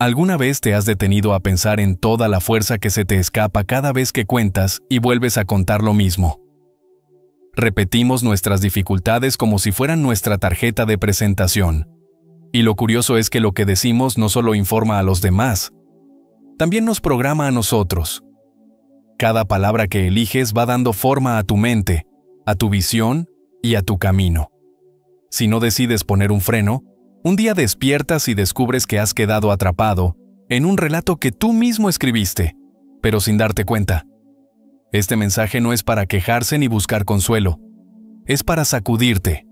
¿Alguna vez te has detenido a pensar en toda la fuerza que se te escapa cada vez que cuentas y vuelves a contar lo mismo? Repetimos nuestras dificultades como si fueran nuestra tarjeta de presentación. Y lo curioso es que lo que decimos no solo informa a los demás, también nos programa a nosotros. Cada palabra que eliges va dando forma a tu mente, a tu visión y a tu camino. Si no decides poner un freno, un día despiertas y descubres que has quedado atrapado en un relato que tú mismo escribiste, pero sin darte cuenta. Este mensaje no es para quejarse ni buscar consuelo, es para sacudirte,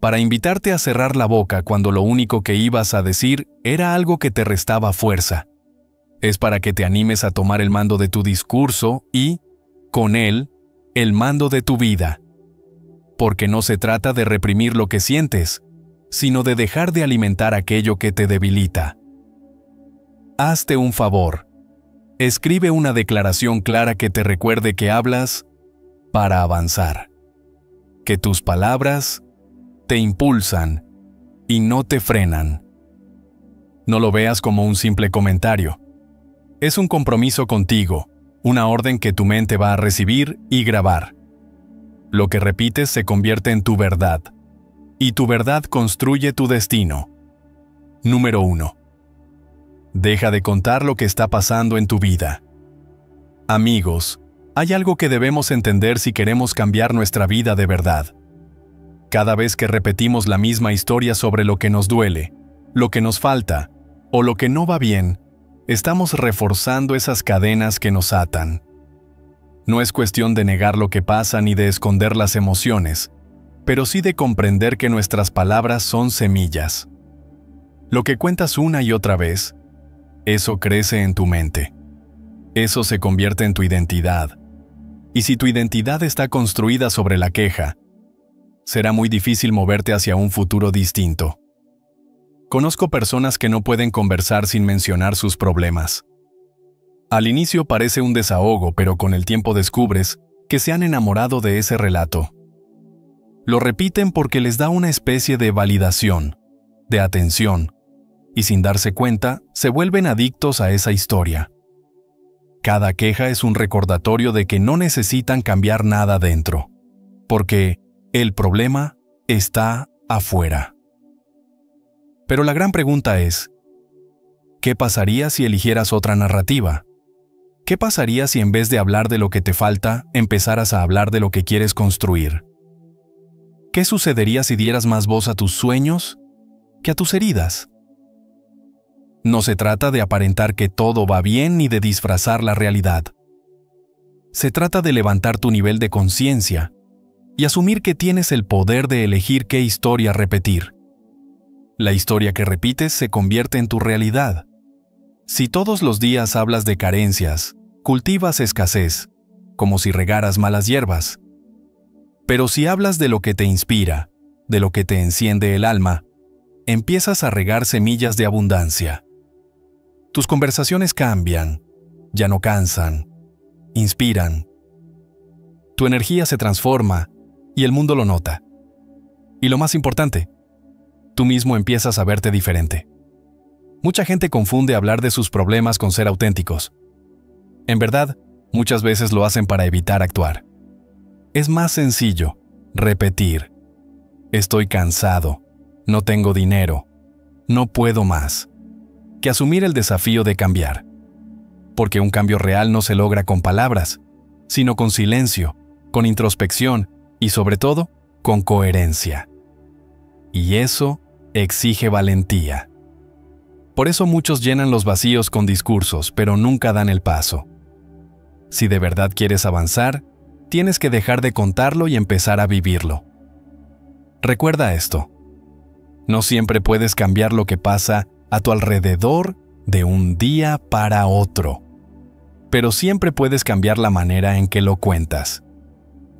para invitarte a cerrar la boca cuando lo único que ibas a decir era algo que te restaba fuerza. Es para que te animes a tomar el mando de tu discurso y, con él, el mando de tu vida. Porque no se trata de reprimir lo que sientes, sino de dejar de alimentar aquello que te debilita. Hazte un favor. Escribe una declaración clara que te recuerde que hablas para avanzar. Que tus palabras te impulsan y no te frenan. No lo veas como un simple comentario. Es un compromiso contigo, una orden que tu mente va a recibir y grabar. Lo que repites se convierte en tu verdad, y tu verdad construye tu destino. Número 1. Deja de contar lo que está pasando en tu vida. Amigos, hay algo que debemos entender si queremos cambiar nuestra vida de verdad. Cada vez que repetimos la misma historia sobre lo que nos duele, lo que nos falta o lo que no va bien, estamos reforzando esas cadenas que nos atan. No es cuestión de negar lo que pasa ni de esconder las emociones, pero sí de comprender que nuestras palabras son semillas. Lo que cuentas una y otra vez, eso crece en tu mente. Eso se convierte en tu identidad. Y si tu identidad está construida sobre la queja, será muy difícil moverte hacia un futuro distinto. Conozco personas que no pueden conversar sin mencionar sus problemas. Al inicio parece un desahogo, pero con el tiempo descubres que se han enamorado de ese relato. Lo repiten porque les da una especie de validación, de atención, y sin darse cuenta, se vuelven adictos a esa historia. Cada queja es un recordatorio de que no necesitan cambiar nada dentro, porque el problema está afuera. Pero la gran pregunta es, ¿qué pasaría si eligieras otra narrativa? ¿Qué pasaría si en vez de hablar de lo que te falta, empezaras a hablar de lo que quieres construir? ¿Qué sucedería si dieras más voz a tus sueños que a tus heridas? No se trata de aparentar que todo va bien ni de disfrazar la realidad. Se trata de levantar tu nivel de conciencia y asumir que tienes el poder de elegir qué historia repetir. La historia que repites se convierte en tu realidad. Si todos los días hablas de carencias, cultivas escasez, como si regaras malas hierbas. Pero si hablas de lo que te inspira, de lo que te enciende el alma, empiezas a regar semillas de abundancia. Tus conversaciones cambian, ya no cansan, inspiran. Tu energía se transforma y el mundo lo nota. Y lo más importante, tú mismo empiezas a verte diferente. Mucha gente confunde hablar de sus problemas con ser auténticos. En verdad, muchas veces lo hacen para evitar actuar. Es más sencillo repetir: estoy cansado, no tengo dinero, no puedo más, que asumir el desafío de cambiar. Porque un cambio real no se logra con palabras, sino con silencio, con introspección y sobre todo, con coherencia. Y eso exige valentía. Por eso muchos llenan los vacíos con discursos, pero nunca dan el paso. Si de verdad quieres avanzar, tienes que dejar de contarlo y empezar a vivirlo. Recuerda esto: no siempre puedes cambiar lo que pasa a tu alrededor de un día para otro, pero siempre puedes cambiar la manera en que lo cuentas.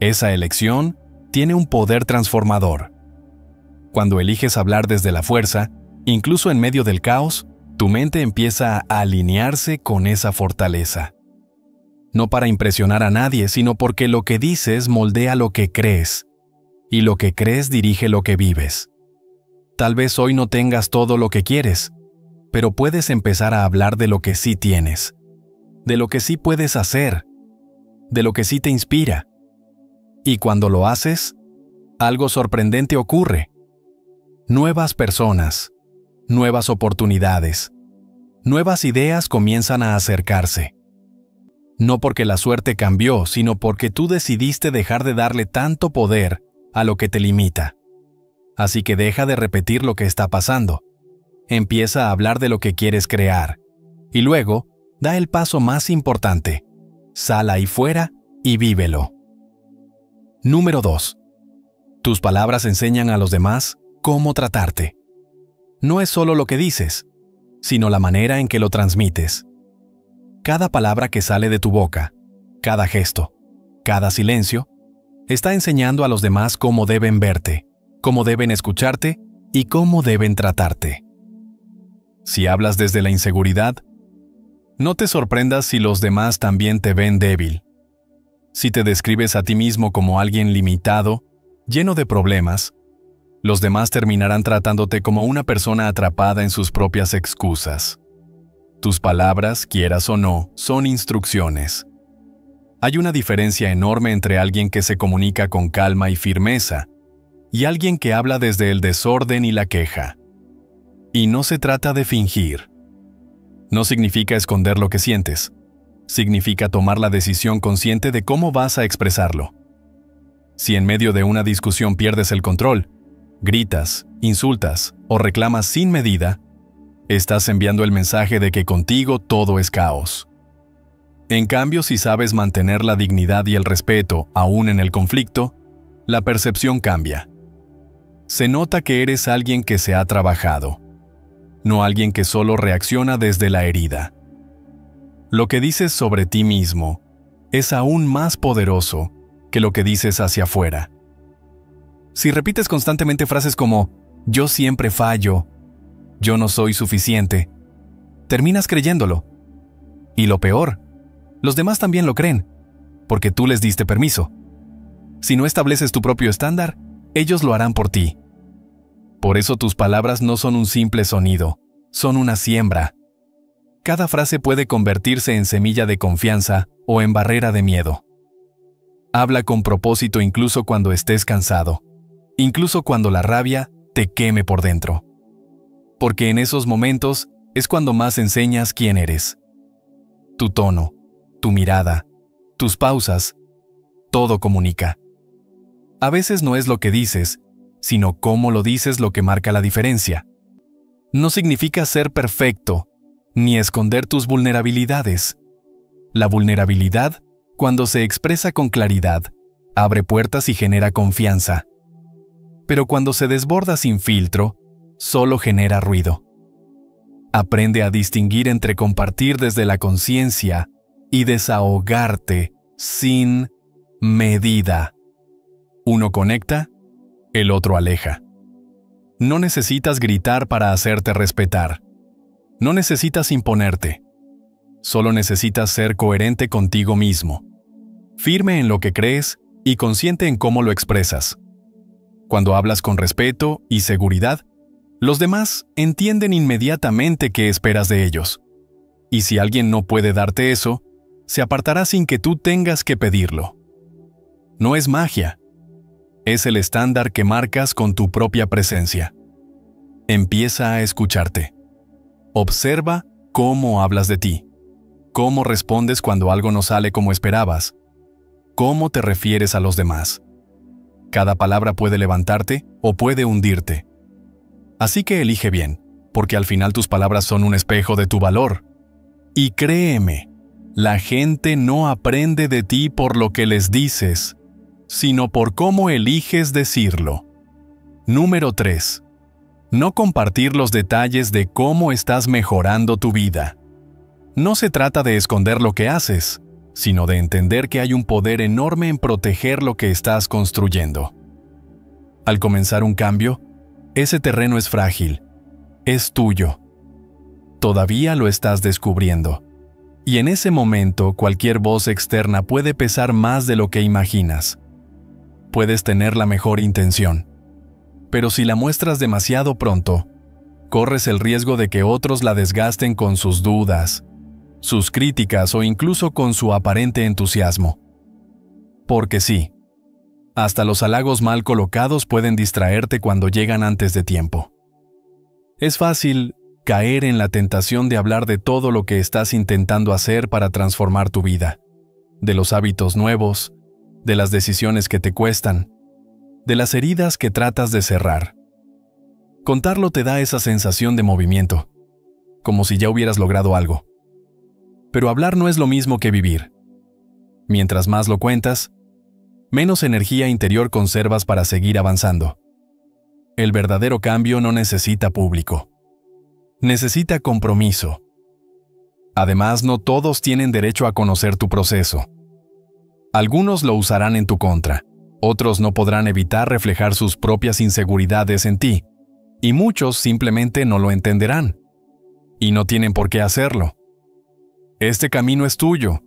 Esa elección tiene un poder transformador. Cuando eliges hablar desde la fuerza, incluso en medio del caos, tu mente empieza a alinearse con esa fortaleza. No para impresionar a nadie, sino porque lo que dices moldea lo que crees, y lo que crees dirige lo que vives. Tal vez hoy no tengas todo lo que quieres, pero puedes empezar a hablar de lo que sí tienes, de lo que sí puedes hacer, de lo que sí te inspira. Y cuando lo haces, algo sorprendente ocurre. Nuevas personas, nuevas oportunidades, nuevas ideas comienzan a acercarse. No porque la suerte cambió, sino porque tú decidiste dejar de darle tanto poder a lo que te limita. Así que deja de repetir lo que está pasando. Empieza a hablar de lo que quieres crear. Y luego, da el paso más importante. Sal ahí fuera y vívelo. Número 2. Tus palabras enseñan a los demás cómo tratarte. No es solo lo que dices, sino la manera en que lo transmites. Cada palabra que sale de tu boca, cada gesto, cada silencio, está enseñando a los demás cómo deben verte, cómo deben escucharte y cómo deben tratarte. Si hablas desde la inseguridad, no te sorprendas si los demás también te ven débil. Si te describes a ti mismo como alguien limitado, lleno de problemas, los demás terminarán tratándote como una persona atrapada en sus propias excusas. Tus palabras, quieras o no, son instrucciones. Hay una diferencia enorme entre alguien que se comunica con calma y firmeza y alguien que habla desde el desorden y la queja. Y no se trata de fingir. No significa esconder lo que sientes. Significa tomar la decisión consciente de cómo vas a expresarlo. Si en medio de una discusión pierdes el control, gritas, insultas o reclamas sin medida, estás enviando el mensaje de que contigo todo es caos. En cambio, si sabes mantener la dignidad y el respeto aún en el conflicto, la percepción cambia. Se nota que eres alguien que se ha trabajado, no alguien que solo reacciona desde la herida. Lo que dices sobre ti mismo es aún más poderoso que lo que dices hacia afuera. Si repites constantemente frases como «yo siempre fallo», «yo no soy suficiente», terminas creyéndolo. Y lo peor, los demás también lo creen, porque tú les diste permiso. Si no estableces tu propio estándar, ellos lo harán por ti. Por eso tus palabras no son un simple sonido, son una siembra. Cada frase puede convertirse en semilla de confianza o en barrera de miedo. Habla con propósito incluso cuando estés cansado, incluso cuando la rabia te queme por dentro. Porque en esos momentos es cuando más enseñas quién eres. Tu tono, tu mirada, tus pausas, todo comunica. A veces no es lo que dices, sino cómo lo dices lo que marca la diferencia. No significa ser perfecto, ni esconder tus vulnerabilidades. La vulnerabilidad, cuando se expresa con claridad, abre puertas y genera confianza. Pero cuando se desborda sin filtro, solo genera ruido. Aprende a distinguir entre compartir desde la conciencia y desahogarte sin medida. Uno conecta, el otro aleja. No necesitas gritar para hacerte respetar. No necesitas imponerte. Solo necesitas ser coherente contigo mismo, firme en lo que crees y consciente en cómo lo expresas. Cuando hablas con respeto y seguridad, los demás entienden inmediatamente qué esperas de ellos. Y si alguien no puede darte eso, se apartará sin que tú tengas que pedirlo. No es magia. Es el estándar que marcas con tu propia presencia. Empieza a escucharte. Observa cómo hablas de ti, cómo respondes cuando algo no sale como esperabas, cómo te refieres a los demás. Cada palabra puede levantarte o puede hundirte. Así que elige bien, porque al final tus palabras son un espejo de tu valor. Y créeme, la gente no aprende de ti por lo que les dices, sino por cómo eliges decirlo. Número 3. No compartir los detalles de cómo estás mejorando tu vida. No se trata de esconder lo que haces, sino de entender que hay un poder enorme en proteger lo que estás construyendo. Al comenzar un cambio, ese terreno es frágil, es tuyo. Todavía lo estás descubriendo. Y en ese momento cualquier voz externa puede pesar más de lo que imaginas. Puedes tener la mejor intención, pero si la muestras demasiado pronto, corres el riesgo de que otros la desgasten con sus dudas, sus críticas o incluso con su aparente entusiasmo. Porque sí, hasta los halagos mal colocados pueden distraerte cuando llegan antes de tiempo. Es fácil caer en la tentación de hablar de todo lo que estás intentando hacer para transformar tu vida, de los hábitos nuevos, de las decisiones que te cuestan, de las heridas que tratas de cerrar. Contarlo te da esa sensación de movimiento, como si ya hubieras logrado algo. Pero hablar no es lo mismo que vivir. Mientras más lo cuentas, menos energía interior conservas para seguir avanzando. El verdadero cambio no necesita público. Necesita compromiso. Además, no todos tienen derecho a conocer tu proceso. Algunos lo usarán en tu contra, otros no podrán evitar reflejar sus propias inseguridades en ti, y muchos simplemente no lo entenderán. Y no tienen por qué hacerlo. Este camino es tuyo,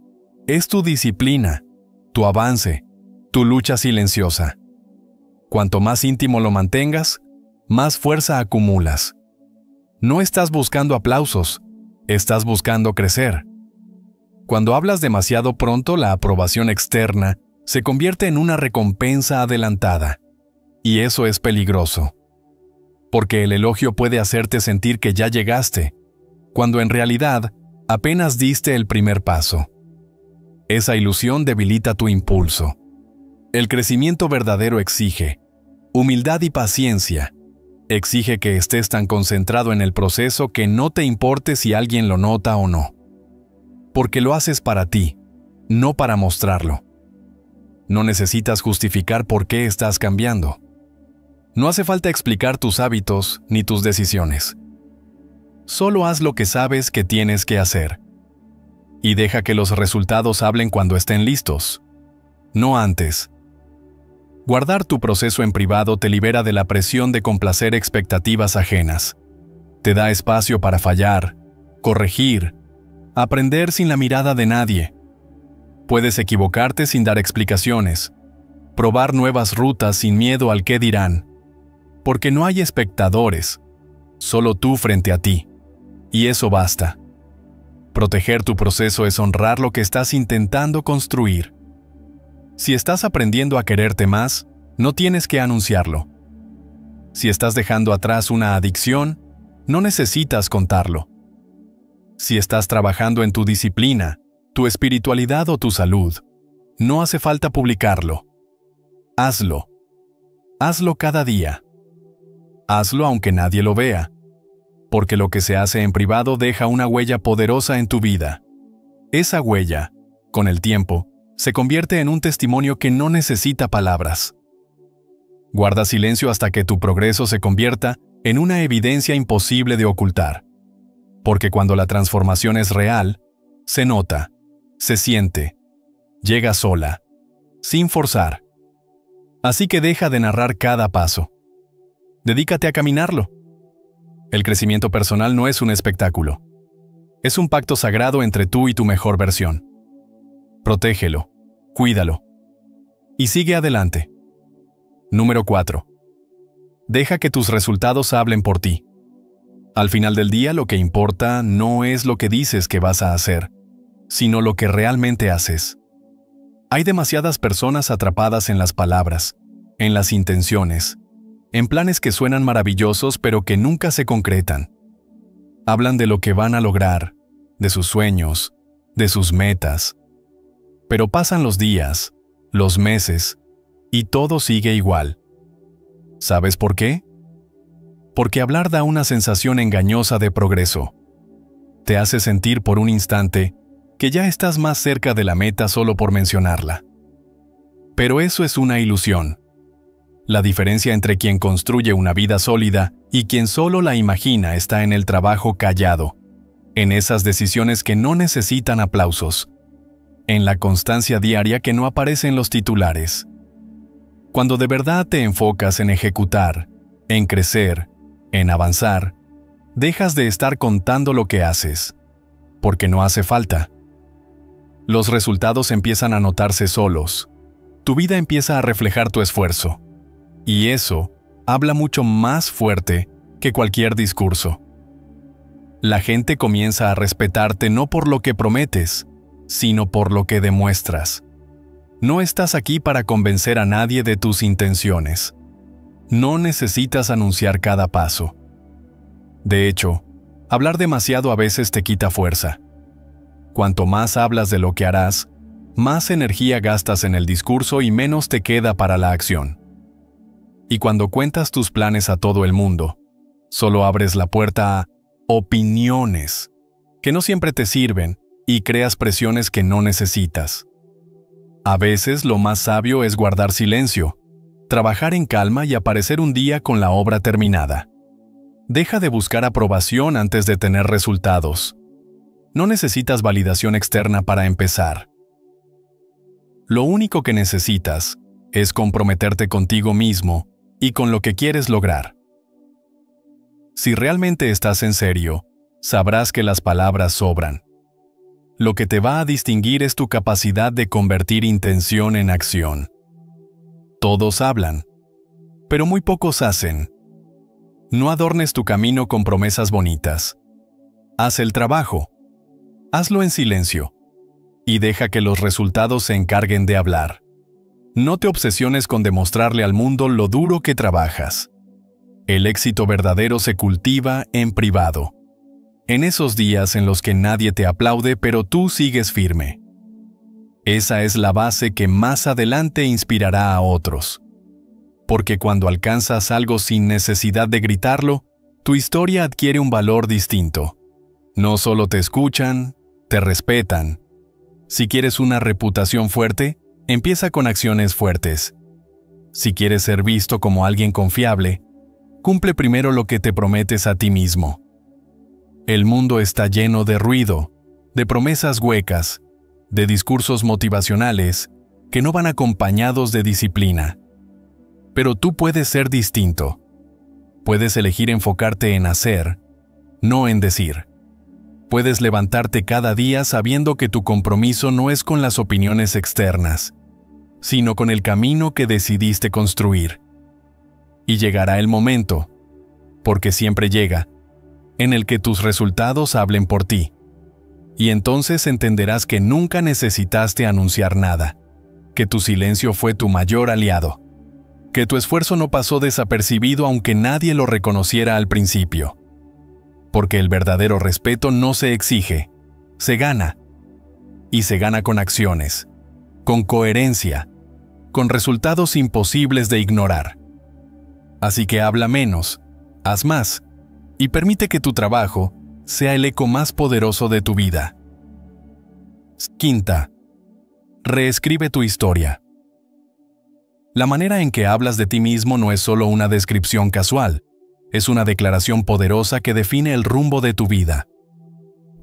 es tu disciplina, tu avance, tu lucha silenciosa. Cuanto más íntimo lo mantengas, más fuerza acumulas. No estás buscando aplausos, estás buscando crecer. Cuando hablas demasiado pronto, la aprobación externa se convierte en una recompensa adelantada. Y eso es peligroso. Porque el elogio puede hacerte sentir que ya llegaste, cuando en realidad apenas diste el primer paso. Esa ilusión debilita tu impulso. El crecimiento verdadero exige humildad y paciencia. Exige que estés tan concentrado en el proceso que no te importe si alguien lo nota o no. Porque lo haces para ti, no para mostrarlo. No necesitas justificar por qué estás cambiando. No hace falta explicar tus hábitos ni tus decisiones. Solo haz lo que sabes que tienes que hacer. Y deja que los resultados hablen cuando estén listos, no antes. Guardar tu proceso en privado te libera de la presión de complacer expectativas ajenas. Te da espacio para fallar, corregir, aprender sin la mirada de nadie. Puedes equivocarte sin dar explicaciones, probar nuevas rutas sin miedo al qué dirán. Porque no hay espectadores, solo tú frente a ti. Y eso basta. Proteger tu proceso es honrar lo que estás intentando construir. Si estás aprendiendo a quererte más, no tienes que anunciarlo. Si estás dejando atrás una adicción, no necesitas contarlo. Si estás trabajando en tu disciplina, tu espiritualidad o tu salud, no hace falta publicarlo. Hazlo. Hazlo cada día. Hazlo aunque nadie lo vea, porque lo que se hace en privado deja una huella poderosa en tu vida. Esa huella, con el tiempo, se convierte en un testimonio que no necesita palabras. Guarda silencio hasta que tu progreso se convierta en una evidencia imposible de ocultar. Porque cuando la transformación es real, se nota, se siente, llega sola, sin forzar. Así que deja de narrar cada paso. Dedícate a caminarlo. El crecimiento personal no es un espectáculo. Es un pacto sagrado entre tú y tu mejor versión. Protégelo, cuídalo. Y sigue adelante. Número 4. Deja que tus resultados hablen por ti. Al final del día, lo que importa no es lo que dices que vas a hacer, sino lo que realmente haces. Hay demasiadas personas atrapadas en las palabras, en las intenciones, en planes que suenan maravillosos pero que nunca se concretan. Hablan de lo que van a lograr, de sus sueños, de sus metas. Pero pasan los días, los meses, y todo sigue igual. ¿Sabes por qué? Porque hablar da una sensación engañosa de progreso. Te hace sentir por un instante que ya estás más cerca de la meta solo por mencionarla. Pero eso es una ilusión. La diferencia entre quien construye una vida sólida y quien solo la imagina está en el trabajo callado, en esas decisiones que no necesitan aplausos, en la constancia diaria que no aparece en los titulares. Cuando de verdad te enfocas en ejecutar, en crecer, en avanzar, dejas de estar contando lo que haces, porque no hace falta. Los resultados empiezan a notarse solos. Tu vida empieza a reflejar tu esfuerzo. Y eso habla mucho más fuerte que cualquier discurso. La gente comienza a respetarte no por lo que prometes, sino por lo que demuestras. No estás aquí para convencer a nadie de tus intenciones. No necesitas anunciar cada paso. De hecho, hablar demasiado a veces te quita fuerza. Cuanto más hablas de lo que harás, más energía gastas en el discurso y menos te queda para la acción. Y cuando cuentas tus planes a todo el mundo, solo abres la puerta a opiniones que no siempre te sirven y creas presiones que no necesitas. A veces lo más sabio es guardar silencio, trabajar en calma y aparecer un día con la obra terminada. Deja de buscar aprobación antes de tener resultados. No necesitas validación externa para empezar. Lo único que necesitas es comprometerte contigo mismo y con lo que quieres lograr. Si realmente estás en serio, sabrás que las palabras sobran. Lo que te va a distinguir es tu capacidad de convertir intención en acción. Todos hablan, pero muy pocos hacen. No adornes tu camino con promesas bonitas. Haz el trabajo. Hazlo en silencio. Y deja que los resultados se encarguen de hablar. No te obsesiones con demostrarle al mundo lo duro que trabajas. El éxito verdadero se cultiva en privado. En esos días en los que nadie te aplaude, pero tú sigues firme. Esa es la base que más adelante inspirará a otros. Porque cuando alcanzas algo sin necesidad de gritarlo, tu historia adquiere un valor distinto. No solo te escuchan, te respetan. Si quieres una reputación fuerte, empieza con acciones fuertes. Si quieres ser visto como alguien confiable, cumple primero lo que te prometes a ti mismo. El mundo está lleno de ruido, de promesas huecas, de discursos motivacionales que no van acompañados de disciplina. Pero tú puedes ser distinto. Puedes elegir enfocarte en hacer, no en decir. Puedes levantarte cada día sabiendo que tu compromiso no es con las opiniones externas, sino con el camino que decidiste construir. Y llegará el momento, porque siempre llega, en el que tus resultados hablen por ti. Y entonces entenderás que nunca necesitaste anunciar nada, que tu silencio fue tu mayor aliado, que tu esfuerzo no pasó desapercibido aunque nadie lo reconociera al principio. Porque el verdadero respeto no se exige, se gana. Y se gana con acciones, con coherencia, con resultados imposibles de ignorar. Así que habla menos, haz más, y permite que tu trabajo sea el eco más poderoso de tu vida. Quinta, reescribe tu historia. La manera en que hablas de ti mismo no es solo una descripción casual, es una declaración poderosa que define el rumbo de tu vida.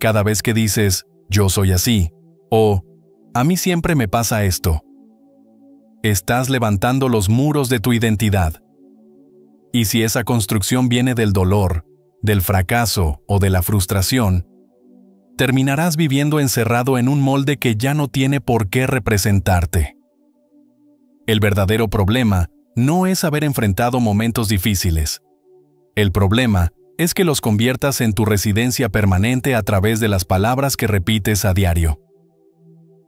Cada vez que dices, yo soy así, o a mí siempre me pasa esto, estás levantando los muros de tu identidad. Y si esa construcción viene del dolor, del fracaso o de la frustración, terminarás viviendo encerrado en un molde que ya no tiene por qué representarte. El verdadero problema no es haber enfrentado momentos difíciles. El problema es que los conviertas en tu residencia permanente a través de las palabras que repites a diario.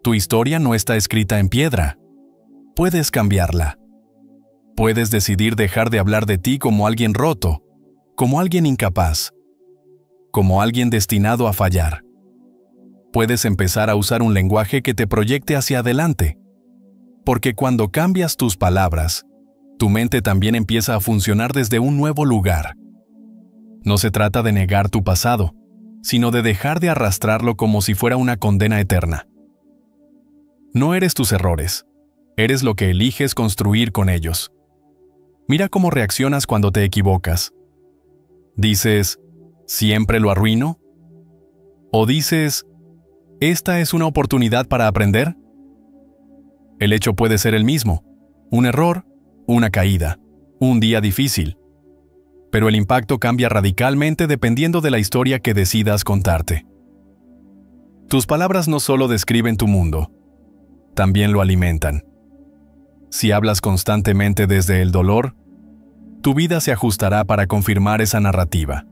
Tu historia no está escrita en piedra. Puedes cambiarla. Puedes decidir dejar de hablar de ti como alguien roto, como alguien incapaz, como alguien destinado a fallar. Puedes empezar a usar un lenguaje que te proyecte hacia adelante. Porque cuando cambias tus palabras, tu mente también empieza a funcionar desde un nuevo lugar. No se trata de negar tu pasado, sino de dejar de arrastrarlo como si fuera una condena eterna. No eres tus errores, eres lo que eliges construir con ellos. Mira cómo reaccionas cuando te equivocas. ¿Dices, siempre lo arruino? ¿O dices, esta es una oportunidad para aprender? El hecho puede ser el mismo, un error, una caída, un día difícil. Pero el impacto cambia radicalmente dependiendo de la historia que decidas contarte. Tus palabras no solo describen tu mundo, también lo alimentan. Si hablas constantemente desde el dolor, tu vida se ajustará para confirmar esa narrativa.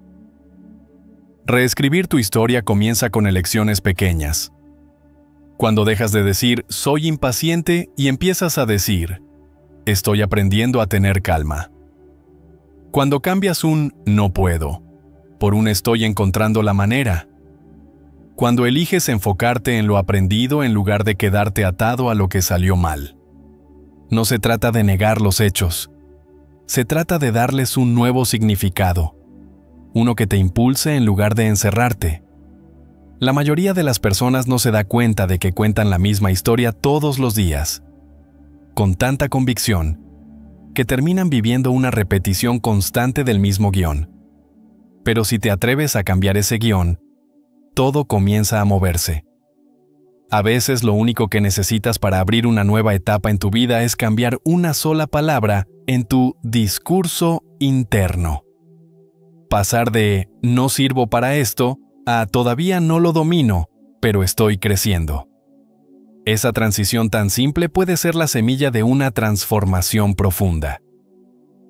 Reescribir tu historia comienza con elecciones pequeñas. Cuando dejas de decir «soy impaciente» y empiezas a decir «estoy aprendiendo a tener calma». Cuando cambias un «no puedo» por un «estoy encontrando la manera». Cuando eliges enfocarte en lo aprendido en lugar de quedarte atado a lo que salió mal. No se trata de negar los hechos. Se trata de darles un nuevo significado. Uno que te impulse en lugar de encerrarte. La mayoría de las personas no se da cuenta de que cuentan la misma historia todos los días, con tanta convicción, que terminan viviendo una repetición constante del mismo guión. Pero si te atreves a cambiar ese guión, todo comienza a moverse. A veces lo único que necesitas para abrir una nueva etapa en tu vida es cambiar una sola palabra en tu discurso interno. Pasar de «no sirvo para esto» a «todavía no lo domino, pero estoy creciendo». Esa transición tan simple puede ser la semilla de una transformación profunda.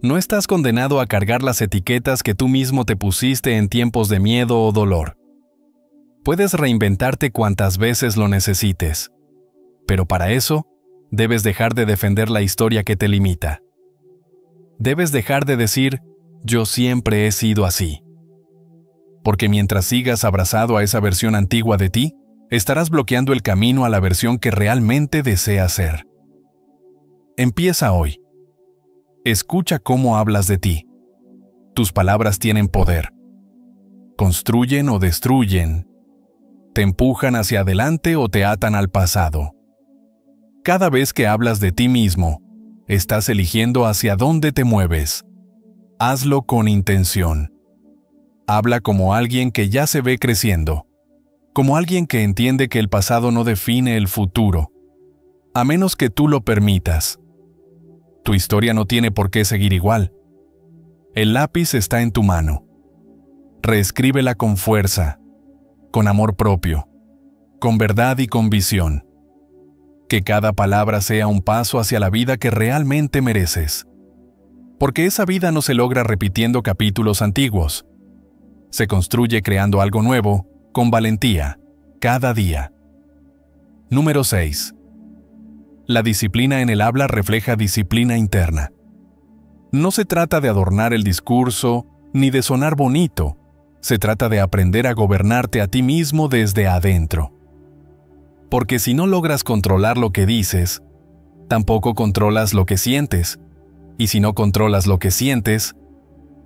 No estás condenado a cargar las etiquetas que tú mismo te pusiste en tiempos de miedo o dolor. Puedes reinventarte cuantas veces lo necesites, pero para eso debes dejar de defender la historia que te limita. Debes dejar de decir «yo siempre he sido así». Porque mientras sigas abrazado a esa versión antigua de ti, estarás bloqueando el camino a la versión que realmente deseas ser. Empieza hoy. Escucha cómo hablas de ti. Tus palabras tienen poder. Construyen o destruyen. Te empujan hacia adelante o te atan al pasado. Cada vez que hablas de ti mismo, estás eligiendo hacia dónde te mueves. Hazlo con intención. Habla como alguien que ya se ve creciendo, como alguien que entiende que el pasado no define el futuro, a menos que tú lo permitas. Tu historia no tiene por qué seguir igual. El lápiz está en tu mano. Reescríbela con fuerza, con amor propio, con verdad y con visión. Que cada palabra sea un paso hacia la vida que realmente mereces. Porque esa vida no se logra repitiendo capítulos antiguos. Se construye creando algo nuevo, con valentía, cada día. Número 6. La disciplina en el habla refleja disciplina interna. No se trata de adornar el discurso, ni de sonar bonito. Se trata de aprender a gobernarte a ti mismo desde adentro. Porque si no logras controlar lo que dices, tampoco controlas lo que sientes. Y si no controlas lo que sientes,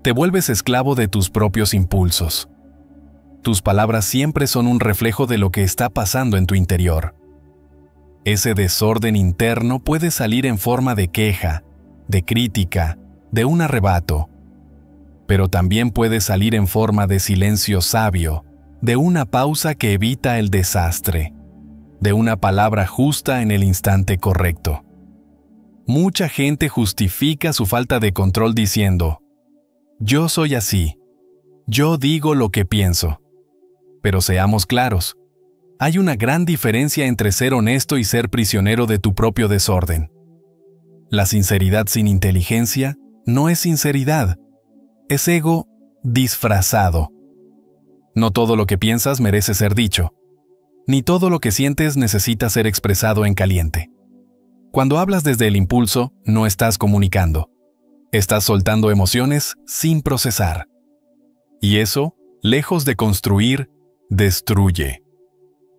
te vuelves esclavo de tus propios impulsos. Tus palabras siempre son un reflejo de lo que está pasando en tu interior. Ese desorden interno puede salir en forma de queja, de crítica, de un arrebato. Pero también puede salir en forma de silencio sabio, de una pausa que evita el desastre, de una palabra justa en el instante correcto. Mucha gente justifica su falta de control diciendo: «Yo soy así. Yo digo lo que pienso». Pero seamos claros, hay una gran diferencia entre ser honesto y ser prisionero de tu propio desorden. La sinceridad sin inteligencia no es sinceridad, es ego disfrazado. No todo lo que piensas merece ser dicho, ni todo lo que sientes necesita ser expresado en caliente. Cuando hablas desde el impulso, no estás comunicando. Estás soltando emociones sin procesar. Y eso, lejos de construir, destruye.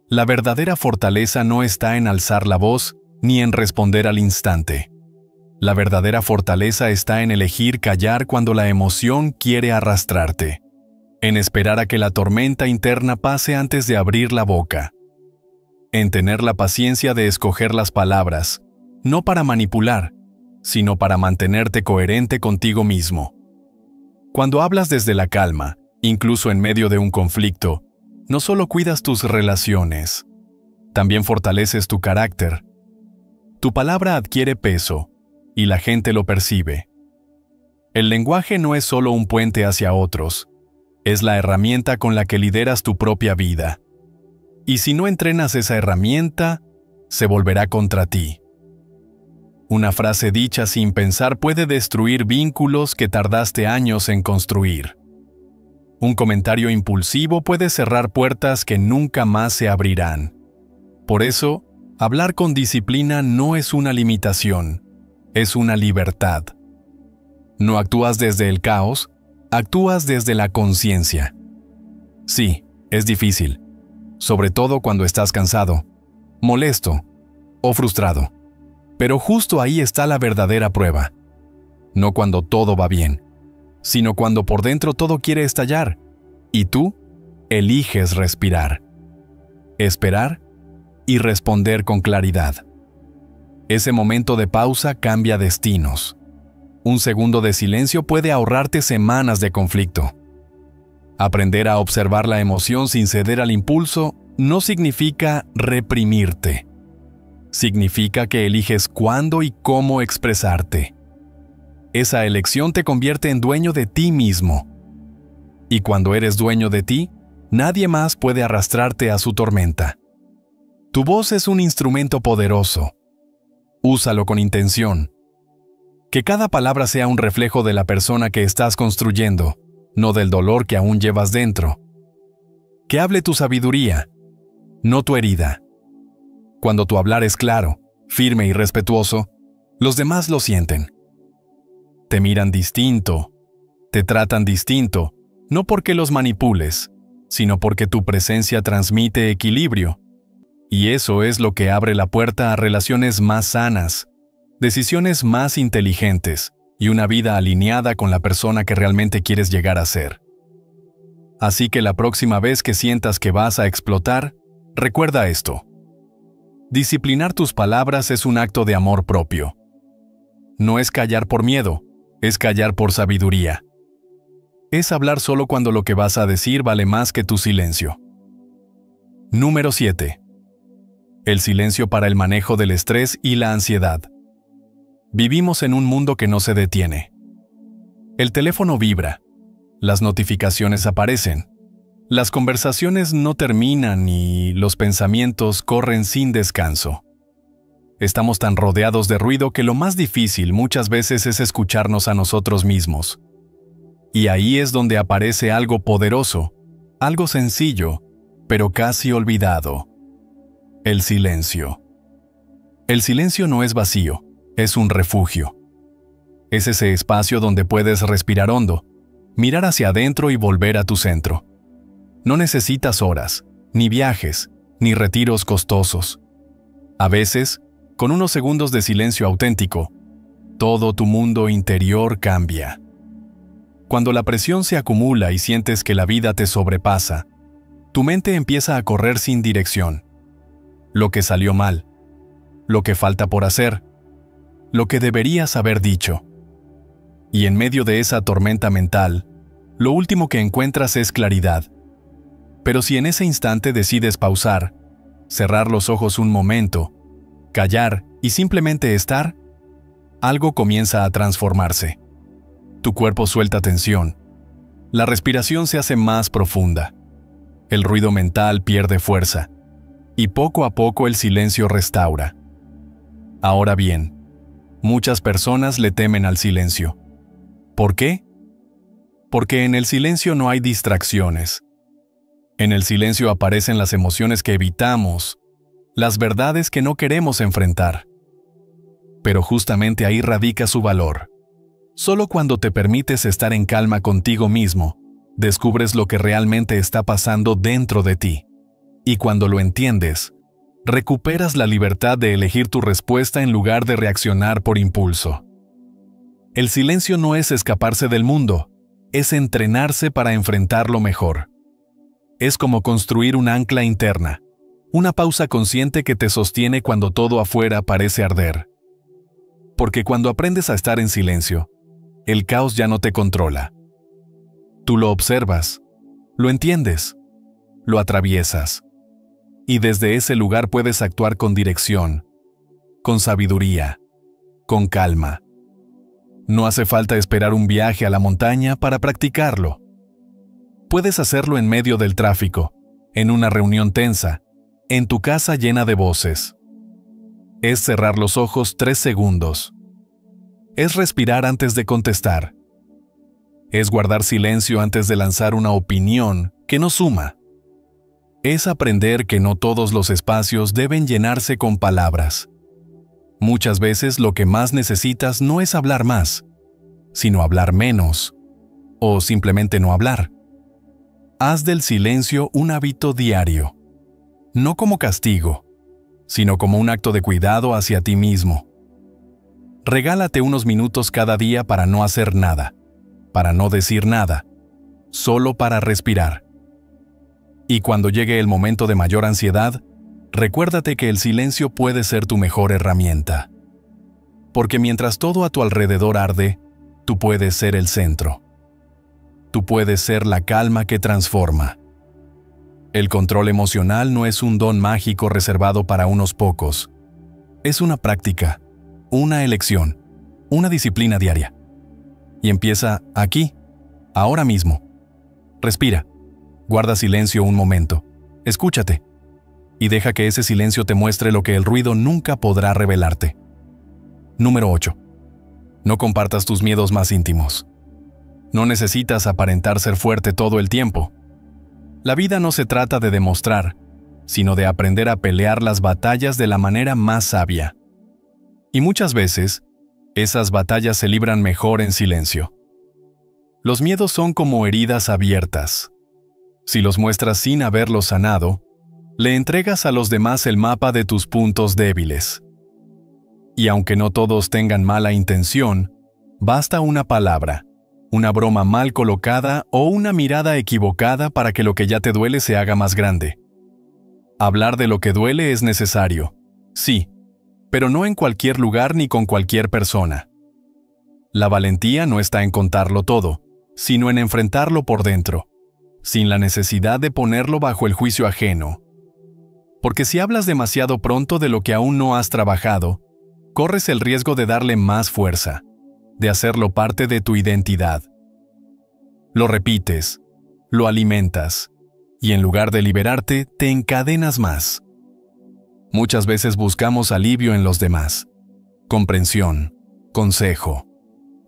La verdadera fortaleza no está en alzar la voz ni en responder al instante. La verdadera fortaleza está en elegir callar cuando la emoción quiere arrastrarte. En esperar a que la tormenta interna pase antes de abrir la boca. En tener la paciencia de escoger las palabras, no para manipular, sino para mantenerte coherente contigo mismo. Cuando hablas desde la calma, incluso en medio de un conflicto, no solo cuidas tus relaciones, también fortaleces tu carácter. Tu palabra adquiere peso, y la gente lo percibe. El lenguaje no es solo un puente hacia otros, es la herramienta con la que lideras tu propia vida. Y si no entrenas esa herramienta, se volverá contra ti. Una frase dicha sin pensar puede destruir vínculos que tardaste años en construir. Un comentario impulsivo puede cerrar puertas que nunca más se abrirán. Por eso, hablar con disciplina no es una limitación, es una libertad. No actúas desde el caos, actúas desde la conciencia. Sí, es difícil, sobre todo cuando estás cansado, molesto o frustrado. Pero justo ahí está la verdadera prueba. No cuando todo va bien, sino cuando por dentro todo quiere estallar, y tú eliges respirar, esperar y responder con claridad. Ese momento de pausa cambia destinos. Un segundo de silencio puede ahorrarte semanas de conflicto. Aprender a observar la emoción sin ceder al impulso no significa reprimirte. Significa que eliges cuándo y cómo expresarte. Esa elección te convierte en dueño de ti mismo. Y cuando eres dueño de ti, nadie más puede arrastrarte a su tormenta. Tu voz es un instrumento poderoso. Úsalo con intención. Que cada palabra sea un reflejo de la persona que estás construyendo, no del dolor que aún llevas dentro. Que hable tu sabiduría, no tu herida. Cuando tu hablar es claro, firme y respetuoso, los demás lo sienten. Te miran distinto, te tratan distinto, no porque los manipules, sino porque tu presencia transmite equilibrio. Y eso es lo que abre la puerta a relaciones más sanas, decisiones más inteligentes y una vida alineada con la persona que realmente quieres llegar a ser. Así que la próxima vez que sientas que vas a explotar, recuerda esto. Disciplinar tus palabras es un acto de amor propio. No es callar por miedo, es callar por sabiduría. Es hablar solo cuando lo que vas a decir vale más que tu silencio. Número 7. El silencio para el manejo del estrés y la ansiedad. Vivimos en un mundo que no se detiene. El teléfono vibra, las notificaciones aparecen, las conversaciones no terminan y los pensamientos corren sin descanso. Estamos tan rodeados de ruido que lo más difícil muchas veces es escucharnos a nosotros mismos. Y ahí es donde aparece algo poderoso, algo sencillo, pero casi olvidado. El silencio. El silencio no es vacío, es un refugio. Es ese espacio donde puedes respirar hondo, mirar hacia adentro y volver a tu centro. No necesitas horas, ni viajes, ni retiros costosos. A veces, con unos segundos de silencio auténtico, todo tu mundo interior cambia. Cuando la presión se acumula y sientes que la vida te sobrepasa, tu mente empieza a correr sin dirección. Lo que salió mal, lo que falta por hacer, lo que deberías haber dicho. Y en medio de esa tormenta mental, lo último que encuentras es claridad. Pero si en ese instante decides pausar, cerrar los ojos un momento, callar y simplemente estar, algo comienza a transformarse. Tu cuerpo suelta tensión. La respiración se hace más profunda. El ruido mental pierde fuerza. Y poco a poco el silencio restaura. Ahora bien, muchas personas le temen al silencio. ¿Por qué? Porque en el silencio no hay distracciones. En el silencio aparecen las emociones que evitamos, las verdades que no queremos enfrentar. Pero justamente ahí radica su valor. Solo cuando te permites estar en calma contigo mismo, descubres lo que realmente está pasando dentro de ti. Y cuando lo entiendes, recuperas la libertad de elegir tu respuesta en lugar de reaccionar por impulso. El silencio no es escaparse del mundo, es entrenarse para enfrentarlo mejor. Es como construir un ancla interna, una pausa consciente que te sostiene cuando todo afuera parece arder. Porque cuando aprendes a estar en silencio, el caos ya no te controla. Tú lo observas, lo entiendes, lo atraviesas. Y desde ese lugar puedes actuar con dirección, con sabiduría, con calma. No hace falta esperar un viaje a la montaña para practicarlo. Puedes hacerlo en medio del tráfico, en una reunión tensa, en tu casa llena de voces. Es cerrar los ojos 3 segundos. Es respirar antes de contestar. Es guardar silencio antes de lanzar una opinión que no suma. Es aprender que no todos los espacios deben llenarse con palabras. Muchas veces lo que más necesitas no es hablar más, sino hablar menos, o simplemente no hablar. Haz del silencio un hábito diario, no como castigo, sino como un acto de cuidado hacia ti mismo. Regálate unos minutos cada día para no hacer nada, para no decir nada, solo para respirar. Y cuando llegue el momento de mayor ansiedad, recuérdate que el silencio puede ser tu mejor herramienta. Porque mientras todo a tu alrededor arde, tú puedes ser el centro. Tú puedes ser la calma que transforma. El control emocional no es un don mágico reservado para unos pocos. Es una práctica, una elección, una disciplina diaria. Y empieza aquí, ahora mismo. Respira, guarda silencio un momento, escúchate, y deja que ese silencio te muestre lo que el ruido nunca podrá revelarte. Número 8. No compartas tus miedos más íntimos. No necesitas aparentar ser fuerte todo el tiempo. La vida no se trata de demostrar, sino de aprender a pelear las batallas de la manera más sabia. Y muchas veces, esas batallas se libran mejor en silencio. Los miedos son como heridas abiertas. Si los muestras sin haberlos sanado, le entregas a los demás el mapa de tus puntos débiles. Y aunque no todos tengan mala intención, basta una palabra, una broma mal colocada o una mirada equivocada para que lo que ya te duele se haga más grande. Hablar de lo que duele es necesario, sí, pero no en cualquier lugar ni con cualquier persona. La valentía no está en contarlo todo, sino en enfrentarlo por dentro, sin la necesidad de ponerlo bajo el juicio ajeno. Porque si hablas demasiado pronto de lo que aún no has trabajado, corres el riesgo de darle más fuerza, de hacerlo parte de tu identidad. Lo repites, lo alimentas, y en lugar de liberarte, te encadenas más. Muchas veces buscamos alivio en los demás, comprensión, consejo,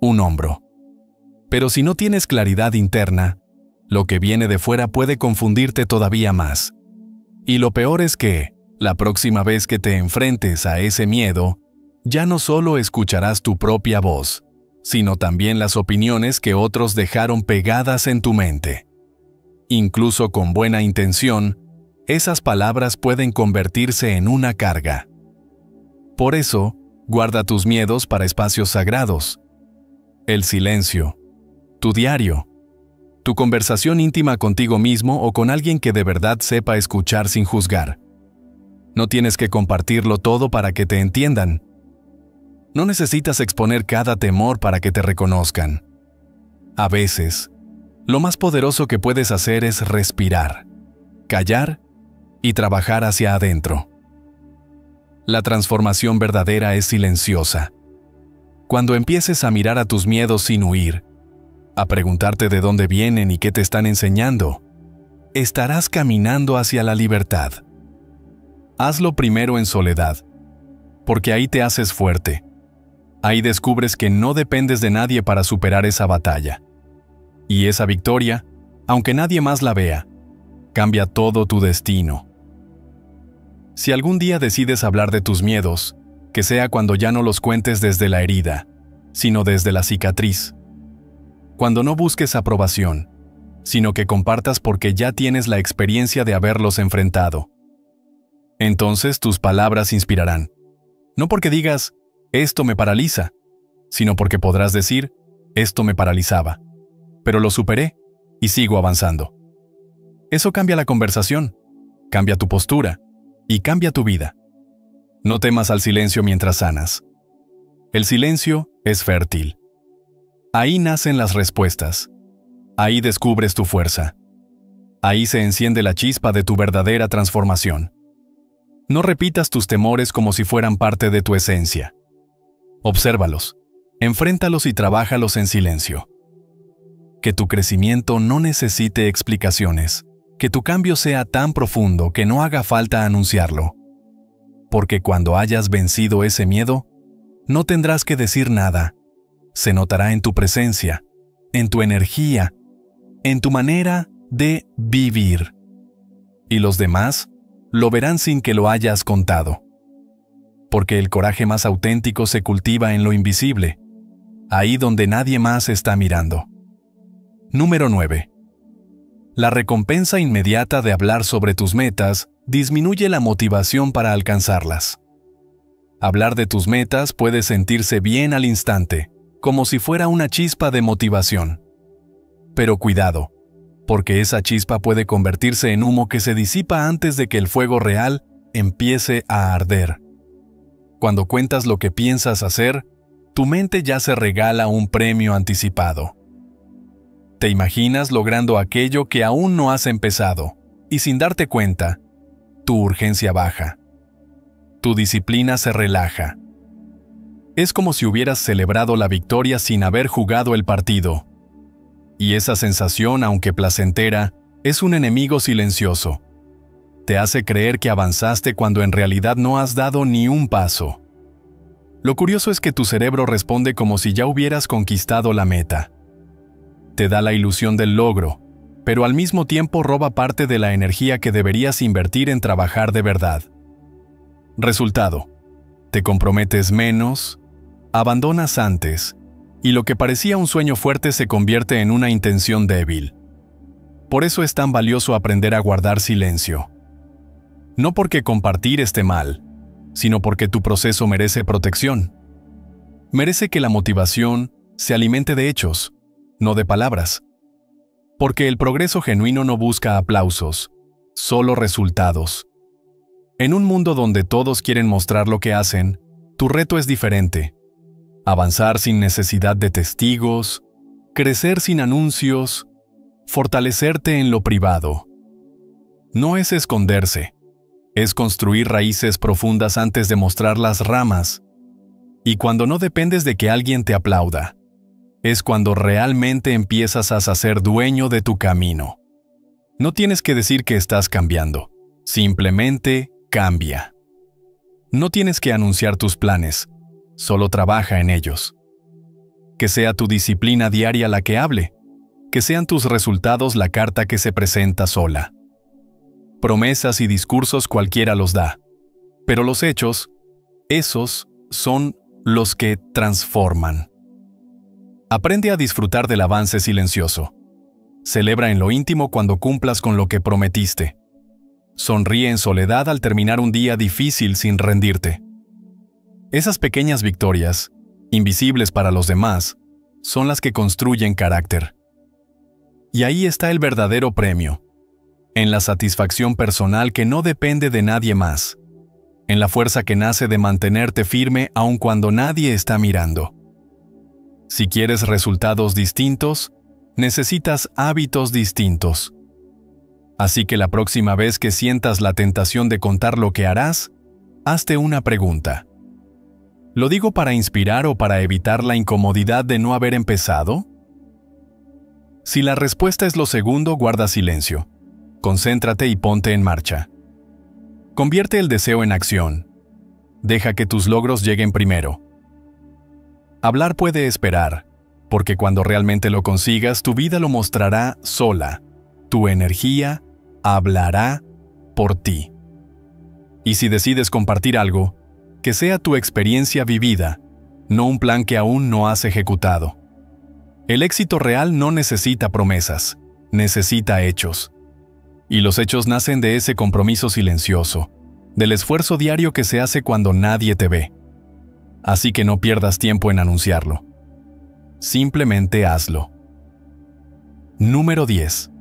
un hombro. Pero si no tienes claridad interna, lo que viene de fuera puede confundirte todavía más. Y lo peor es que, la próxima vez que te enfrentes a ese miedo, ya no solo escucharás tu propia voz, sino también las opiniones que otros dejaron pegadas en tu mente. Incluso con buena intención, esas palabras pueden convertirse en una carga. Por eso, guarda tus miedos para espacios sagrados. El silencio, tu diario, tu conversación íntima contigo mismo o con alguien que de verdad sepa escuchar sin juzgar. No tienes que compartirlo todo para que te entiendan. No necesitas exponer cada temor para que te reconozcan. A veces, lo más poderoso que puedes hacer es respirar, callar y trabajar hacia adentro. La transformación verdadera es silenciosa. Cuando empieces a mirar a tus miedos sin huir, a preguntarte de dónde vienen y qué te están enseñando, estarás caminando hacia la libertad. Hazlo primero en soledad, porque ahí te haces fuerte. Ahí descubres que no dependes de nadie para superar esa batalla. Y esa victoria, aunque nadie más la vea, cambia todo tu destino. Si algún día decides hablar de tus miedos, que sea cuando ya no los cuentes desde la herida, sino desde la cicatriz. Cuando no busques aprobación, sino que compartas porque ya tienes la experiencia de haberlos enfrentado. Entonces tus palabras inspirarán. No porque digas, esto me paraliza, sino porque podrás decir, esto me paralizaba, pero lo superé y sigo avanzando. Eso cambia la conversación, cambia tu postura y cambia tu vida. No temas al silencio mientras sanas. El silencio es fértil. Ahí nacen las respuestas. Ahí descubres tu fuerza. Ahí se enciende la chispa de tu verdadera transformación. No repitas tus temores como si fueran parte de tu esencia. Obsérvalos, enfréntalos y trabájalos en silencio. Que tu crecimiento no necesite explicaciones, que tu cambio sea tan profundo que no haga falta anunciarlo. porque cuando hayas vencido ese miedo, no tendrás que decir nada. Se notará en tu presencia, en tu energía, en tu manera de vivir. Y los demás lo verán sin que lo hayas contado. Porque el coraje más auténtico se cultiva en lo invisible, ahí donde nadie más está mirando. Número 9. La recompensa inmediata de hablar sobre tus metas disminuye la motivación para alcanzarlas. Hablar de tus metas puede sentirse bien al instante, como si fuera una chispa de motivación. Pero cuidado, porque esa chispa puede convertirse en humo que se disipa antes de que el fuego real empiece a arder. Cuando cuentas lo que piensas hacer, tu mente ya se regala un premio anticipado. Te imaginas logrando aquello que aún no has empezado, y sin darte cuenta, tu urgencia baja. Tu disciplina se relaja. Es como si hubieras celebrado la victoria sin haber jugado el partido. Y esa sensación, aunque placentera, es un enemigo silencioso. Te hace creer que avanzaste cuando en realidad no has dado ni un paso. Lo curioso es que tu cerebro responde como si ya hubieras conquistado la meta. Te da la ilusión del logro, pero al mismo tiempo roba parte de la energía que deberías invertir en trabajar de verdad. Resultado: te comprometes menos, abandonas antes, y lo que parecía un sueño fuerte se convierte en una intención débil. Por eso es tan valioso aprender a guardar silencio. No porque compartir esté mal, sino porque tu proceso merece protección. Merece que la motivación se alimente de hechos, no de palabras. Porque el progreso genuino no busca aplausos, solo resultados. En un mundo donde todos quieren mostrar lo que hacen, tu reto es diferente. Avanzar sin necesidad de testigos, crecer sin anuncios, fortalecerte en lo privado. No es esconderse, es construir raíces profundas antes de mostrar las ramas. Y cuando no dependes de que alguien te aplauda, es cuando realmente empiezas a ser dueño de tu camino. No tienes que decir que estás cambiando, simplemente cambia. No tienes que anunciar tus planes, solo trabaja en ellos. Que sea tu disciplina diaria la que hable, que sean tus resultados la carta que se presenta sola. Promesas y discursos cualquiera los da, pero los hechos, esos son los que transforman. Aprende a disfrutar del avance silencioso. Celebra en lo íntimo cuando cumplas con lo que prometiste. Sonríe en soledad al terminar un día difícil sin rendirte. Esas pequeñas victorias, invisibles para los demás, son las que construyen carácter. Y ahí está el verdadero premio, en la satisfacción personal que no depende de nadie más, en la fuerza que nace de mantenerte firme aun cuando nadie está mirando. Si quieres resultados distintos, necesitas hábitos distintos. Así que la próxima vez que sientas la tentación de contar lo que harás, hazte una pregunta. ¿Lo digo para inspirar o para evitar la incomodidad de no haber empezado? Si la respuesta es lo segundo, guarda silencio. Concéntrate y ponte en marcha. Convierte el deseo en acción. Deja que tus logros lleguen primero. Hablar puede esperar, porque cuando realmente lo consigas, tu vida lo mostrará sola. Tu energía hablará por ti. Y si decides compartir algo, que sea tu experiencia vivida, no un plan que aún no has ejecutado. El éxito real no necesita promesas, necesita hechos. Y los hechos nacen de ese compromiso silencioso, del esfuerzo diario que se hace cuando nadie te ve. Así que no pierdas tiempo en anunciarlo. Simplemente hazlo. Número 10.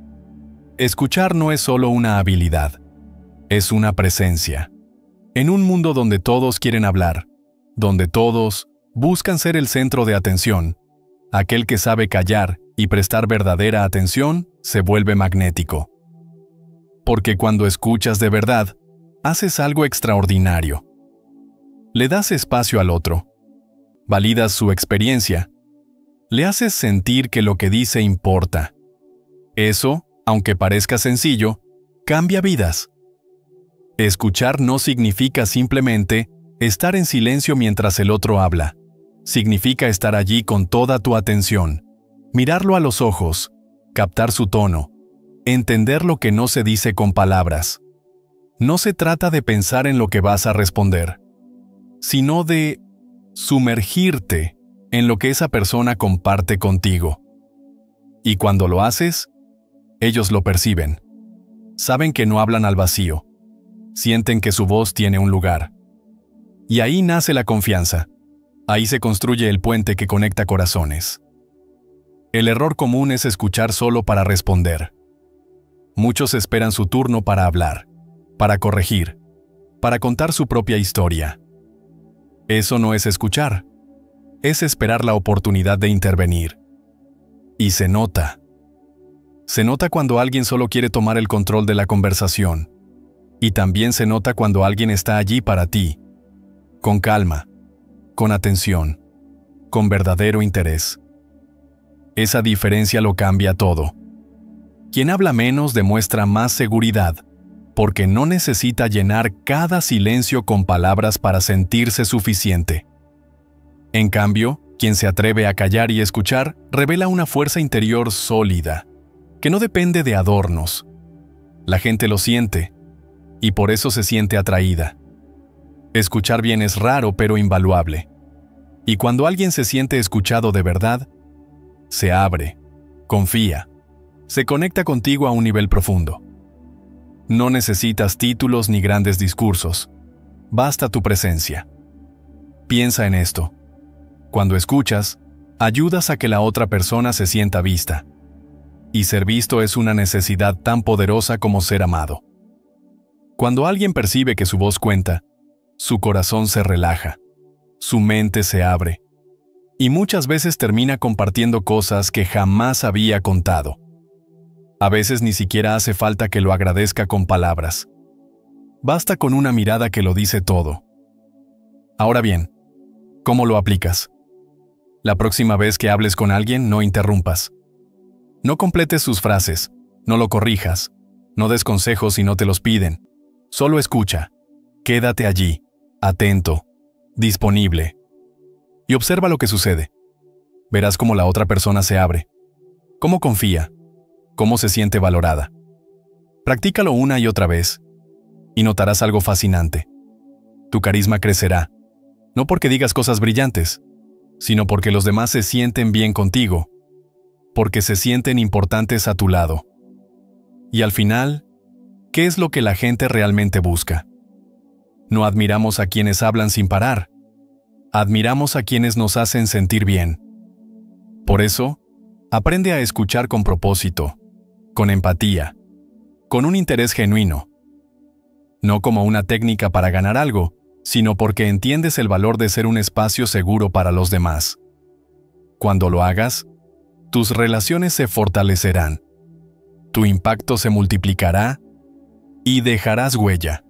Escuchar no es solo una habilidad, es una presencia. En un mundo donde todos quieren hablar, donde todos buscan ser el centro de atención, aquel que sabe callar y prestar verdadera atención se vuelve magnético. Porque cuando escuchas de verdad, haces algo extraordinario. Le das espacio al otro, validas su experiencia, le haces sentir que lo que dice importa. Eso, aunque parezca sencillo, cambia vidas. Escuchar no significa simplemente estar en silencio mientras el otro habla. Significa estar allí con toda tu atención, mirarlo a los ojos, captar su tono, entender lo que no se dice con palabras. No se trata de pensar en lo que vas a responder, sino de sumergirte en lo que esa persona comparte contigo. Y cuando lo haces, ellos lo perciben. Saben que no hablan al vacío. Sienten que su voz tiene un lugar. Y ahí nace la confianza. Ahí se construye el puente que conecta corazones. El error común es escuchar solo para responder. Muchos esperan su turno para hablar, para corregir, para contar su propia historia. Eso no es escuchar. Es esperar la oportunidad de intervenir. Y se nota. Se nota cuando alguien solo quiere tomar el control de la conversación. Y también se nota cuando alguien está allí para ti, con calma, con atención, con verdadero interés. Esa diferencia lo cambia todo. Quien habla menos demuestra más seguridad, porque no necesita llenar cada silencio con palabras para sentirse suficiente. En cambio, quien se atreve a callar y escuchar revela una fuerza interior sólida, que no depende de adornos. La gente lo siente, y por eso se siente atraída. Escuchar bien es raro pero invaluable. Y cuando alguien se siente escuchado de verdad, se abre, confía, se conecta contigo a un nivel profundo. No necesitas títulos ni grandes discursos. Basta tu presencia. Piensa en esto. Cuando escuchas, ayudas a que la otra persona se sienta vista. Y ser visto es una necesidad tan poderosa como ser amado. Cuando alguien percibe que su voz cuenta, su corazón se relaja, su mente se abre, y muchas veces termina compartiendo cosas que jamás había contado. A veces ni siquiera hace falta que lo agradezca con palabras. Basta con una mirada que lo dice todo. Ahora bien, ¿cómo lo aplicas? La próxima vez que hables con alguien, no interrumpas. No completes sus frases, no lo corrijas, no des consejos si no te los piden. Solo escucha, quédate allí, atento, disponible. Y observa lo que sucede. Verás cómo la otra persona se abre, cómo confía, cómo se siente valorada. Practícalo una y otra vez, y notarás algo fascinante. Tu carisma crecerá, no porque digas cosas brillantes, sino porque los demás se sienten bien contigo, porque se sienten importantes a tu lado. Y al final, ¿qué es lo que la gente realmente busca? No admiramos a quienes hablan sin parar. Admiramos a quienes nos hacen sentir bien. Por eso, aprende a escuchar con propósito, con empatía, con un interés genuino. No como una técnica para ganar algo, sino porque entiendes el valor de ser un espacio seguro para los demás. Cuando lo hagas, tus relaciones se fortalecerán, tu impacto se multiplicará y dejarás huella.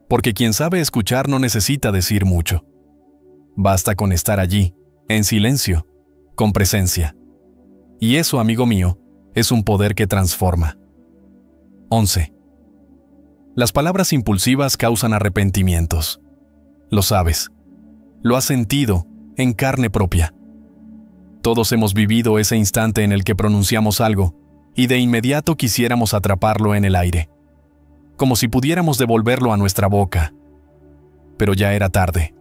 Porque quien sabe escuchar no necesita decir mucho. Basta con estar allí, en silencio, con presencia. Y eso, amigo mío, es un poder que transforma. 11. Las palabras impulsivas causan arrepentimientos. Lo sabes. Lo has sentido en carne propia. Todos hemos vivido ese instante en el que pronunciamos algo y de inmediato quisiéramos atraparlo en el aire, como si pudiéramos devolverlo a nuestra boca. Pero ya era tarde.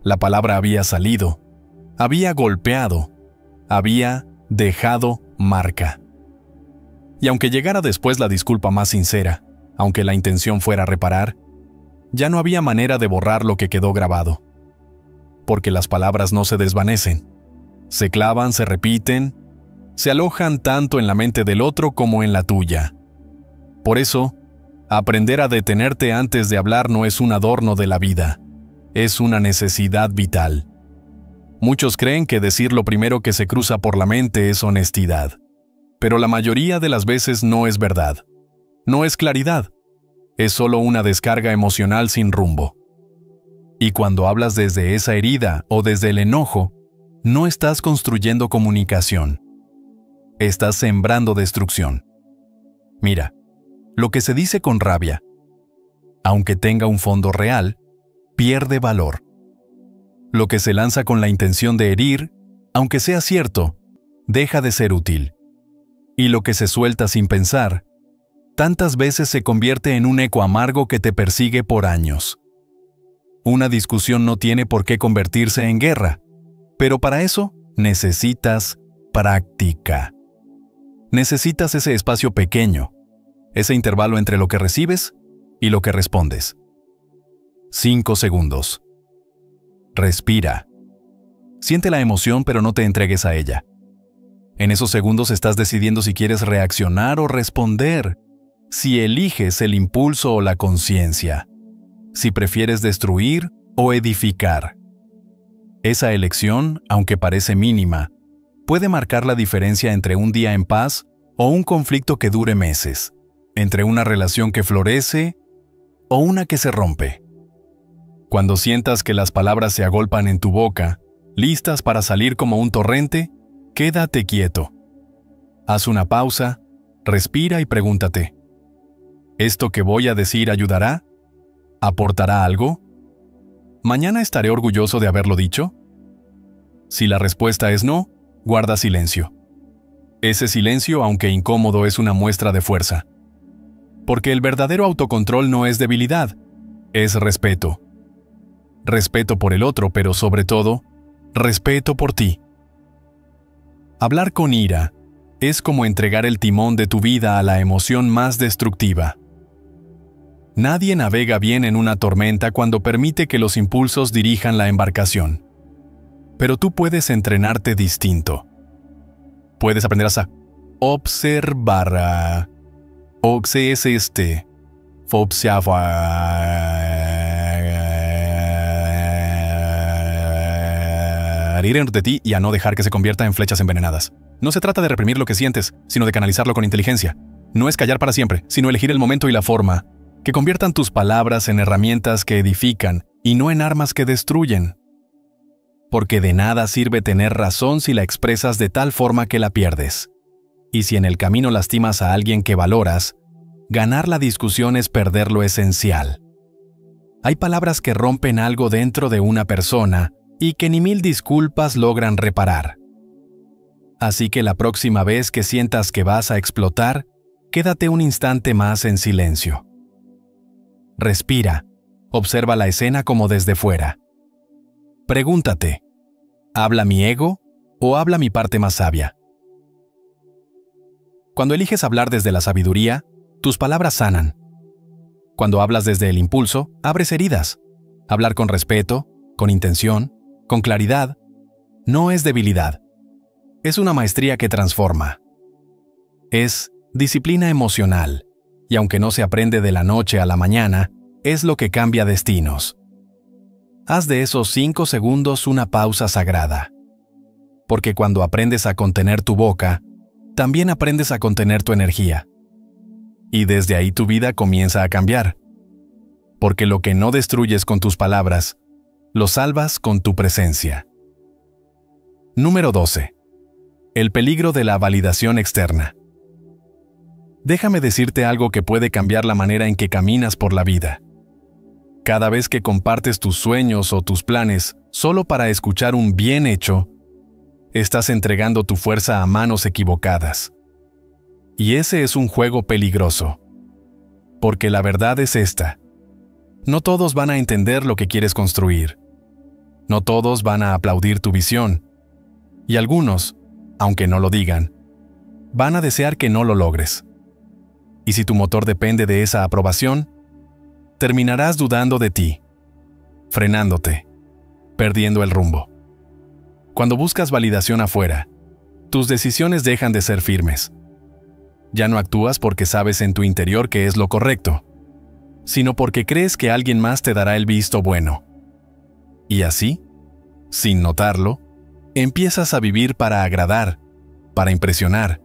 La palabra había salido, había golpeado, había dejado marca. Y aunque llegara después la disculpa más sincera, aunque la intención fuera reparar, ya no había manera de borrar lo que quedó grabado. Porque las palabras no se desvanecen, se clavan, se repiten, se alojan tanto en la mente del otro como en la tuya. Por eso, aprender a detenerte antes de hablar no es un adorno de la vida, es una necesidad vital. Muchos creen que decir lo primero que se cruza por la mente es honestidad, pero la mayoría de las veces no es verdad. No es claridad, es solo una descarga emocional sin rumbo. Y cuando hablas desde esa herida o desde el enojo, no estás construyendo comunicación. Estás sembrando destrucción. Mira, lo que se dice con rabia, aunque tenga un fondo real, pierde valor. Lo que se lanza con la intención de herir, aunque sea cierto, deja de ser útil. Y lo que se suelta sin pensar, tantas veces se convierte en un eco amargo que te persigue por años. Una discusión no tiene por qué convertirse en guerra, pero para eso necesitas práctica. Necesitas ese espacio pequeño, ese intervalo entre lo que recibes y lo que respondes. 5 segundos. Respira. Siente la emoción, pero no te entregues a ella. En esos segundos estás decidiendo si quieres reaccionar o responder, si eliges el impulso o la conciencia, si prefieres destruir o edificar. Esa elección, aunque parece mínima, puede marcar la diferencia entre un día en paz o un conflicto que dure meses, entre una relación que florece o una que se rompe. Cuando sientas que las palabras se agolpan en tu boca, listas para salir como un torrente, quédate quieto. Haz una pausa, respira y pregúntate: ¿esto que voy a decir ayudará? ¿Aportará algo? ¿Mañana estaré orgulloso de haberlo dicho? Si la respuesta es no, guarda silencio. Ese silencio, aunque incómodo, es una muestra de fuerza. Porque el verdadero autocontrol no es debilidad, es respeto. Respeto por el otro, pero sobre todo, respeto por ti. Hablar con ira es como entregar el timón de tu vida a la emoción más destructiva. Nadie navega bien en una tormenta cuando permite que los impulsos dirijan la embarcación. Pero tú puedes entrenarte distinto. Puedes aprender a observar. De ti y a no dejar que se convierta en flechas envenenadas. No se trata de reprimir lo que sientes, sino de canalizarlo con inteligencia. No es callar para siempre, sino elegir el momento y la forma que conviertan tus palabras en herramientas que edifican y no en armas que destruyen. Porque de nada sirve tener razón si la expresas de tal forma que la pierdes. Y si en el camino lastimas a alguien que valoras, ganar la discusión es perder lo esencial. Hay palabras que rompen algo dentro de una persona y que ni 1000 disculpas logran reparar. Así que la próxima vez que sientas que vas a explotar, quédate un instante más en silencio. Respira, observa la escena como desde fuera. Pregúntate: ¿habla mi ego o habla mi parte más sabia? Cuando eliges hablar desde la sabiduría, tus palabras sanan. Cuando hablas desde el impulso, abres heridas. Hablar con respeto, con intención, con claridad, no es debilidad. Es una maestría que transforma. Es disciplina emocional, y aunque no se aprende de la noche a la mañana, es lo que cambia destinos. Haz de esos 5 segundos una pausa sagrada. Porque cuando aprendes a contener tu boca, también aprendes a contener tu energía. Y desde ahí tu vida comienza a cambiar. Porque lo que no destruyes con tus palabras, lo salvas con tu presencia. Número 12. El peligro de la validación externa. Déjame decirte algo que puede cambiar la manera en que caminas por la vida. Cada vez que compartes tus sueños o tus planes solo para escuchar un bien hecho, estás entregando tu fuerza a manos equivocadas. Y ese es un juego peligroso. Porque la verdad es esta: no todos van a entender lo que quieres construir. No todos van a aplaudir tu visión. Y algunos, aunque no lo digan, van a desear que no lo logres. Y si tu motor depende de esa aprobación, terminarás dudando de ti, frenándote, perdiendo el rumbo. Cuando buscas validación afuera, tus decisiones dejan de ser firmes. Ya no actúas porque sabes en tu interior que es lo correcto, sino porque crees que alguien más te dará el visto bueno. Y así, sin notarlo, empiezas a vivir para agradar, para impresionar,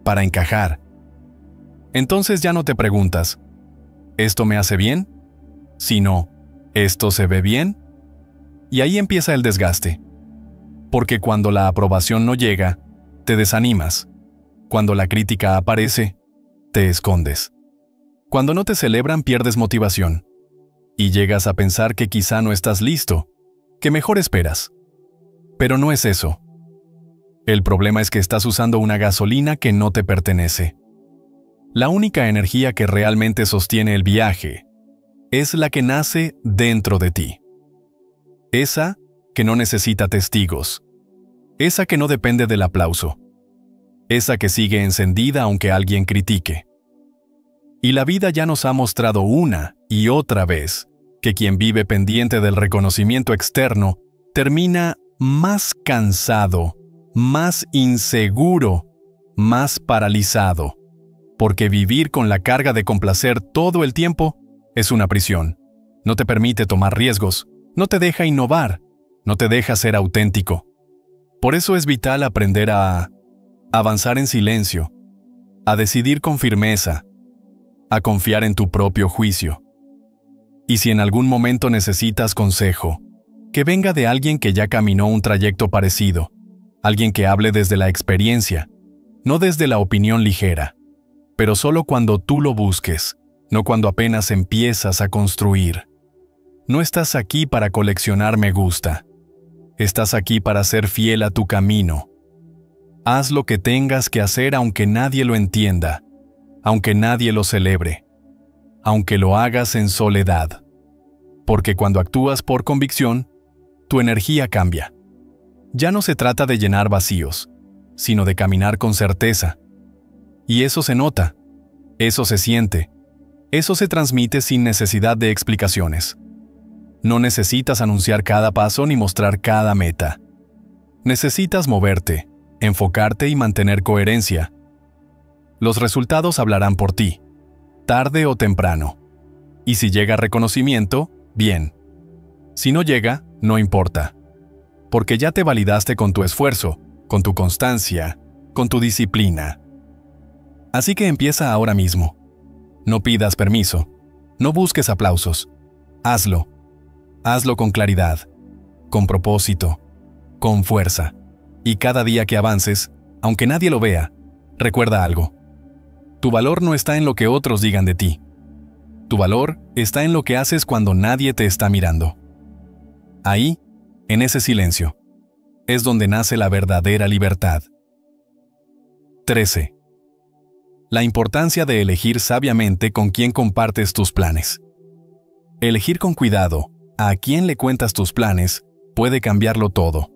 para encajar. Entonces ya no te preguntas: ¿esto me hace bien? Sino, ¿esto se ve bien? Y ahí empieza el desgaste. Porque cuando la aprobación no llega, te desanimas. Cuando la crítica aparece, te escondes. Cuando no te celebran, pierdes motivación. Y llegas a pensar que quizá no estás listo, que mejor esperas. Pero no es eso. El problema es que estás usando una gasolina que no te pertenece. La única energía que realmente sostiene el viaje es la que nace dentro de ti. Esa que no necesita testigos. Esa que no depende del aplauso. Esa que sigue encendida aunque alguien critique. Y la vida ya nos ha mostrado una y otra vez que quien vive pendiente del reconocimiento externo termina más cansado, más inseguro, más paralizado, porque vivir con la carga de complacer todo el tiempo es una prisión. No te permite tomar riesgos, no te deja innovar, no te deja ser auténtico. Por eso es vital aprender a avanzar en silencio, a decidir con firmeza, a confiar en tu propio juicio. Y si en algún momento necesitas consejo, que venga de alguien que ya caminó un trayecto parecido, alguien que hable desde la experiencia, no desde la opinión ligera, pero solo cuando tú lo busques, no cuando apenas empiezas a construir. No estás aquí para coleccionar me gusta. Estás aquí para ser fiel a tu camino. Haz lo que tengas que hacer aunque nadie lo entienda, aunque nadie lo celebre, aunque lo hagas en soledad. Porque cuando actúas por convicción, tu energía cambia. Ya no se trata de llenar vacíos, sino de caminar con certeza. Y eso se nota, eso se siente, eso se transmite sin necesidad de explicaciones. No necesitas anunciar cada paso ni mostrar cada meta. Necesitas moverte, enfocarte y mantener coherencia. Los resultados hablarán por ti, tarde o temprano. Y si llega reconocimiento, bien. Si no llega, no importa. Porque ya te validaste con tu esfuerzo, con tu constancia, con tu disciplina. Así que empieza ahora mismo. No pidas permiso, no busques aplausos. Hazlo. Hazlo con claridad, con propósito, con fuerza. Y cada día que avances, aunque nadie lo vea, recuerda algo. Tu valor no está en lo que otros digan de ti. Tu valor está en lo que haces cuando nadie te está mirando. Ahí, en ese silencio, es donde nace la verdadera libertad. 13. La importancia de elegir sabiamente con quién compartes tus planes. Elegir con cuidado a quién le cuentas tus planes puede cambiarlo todo.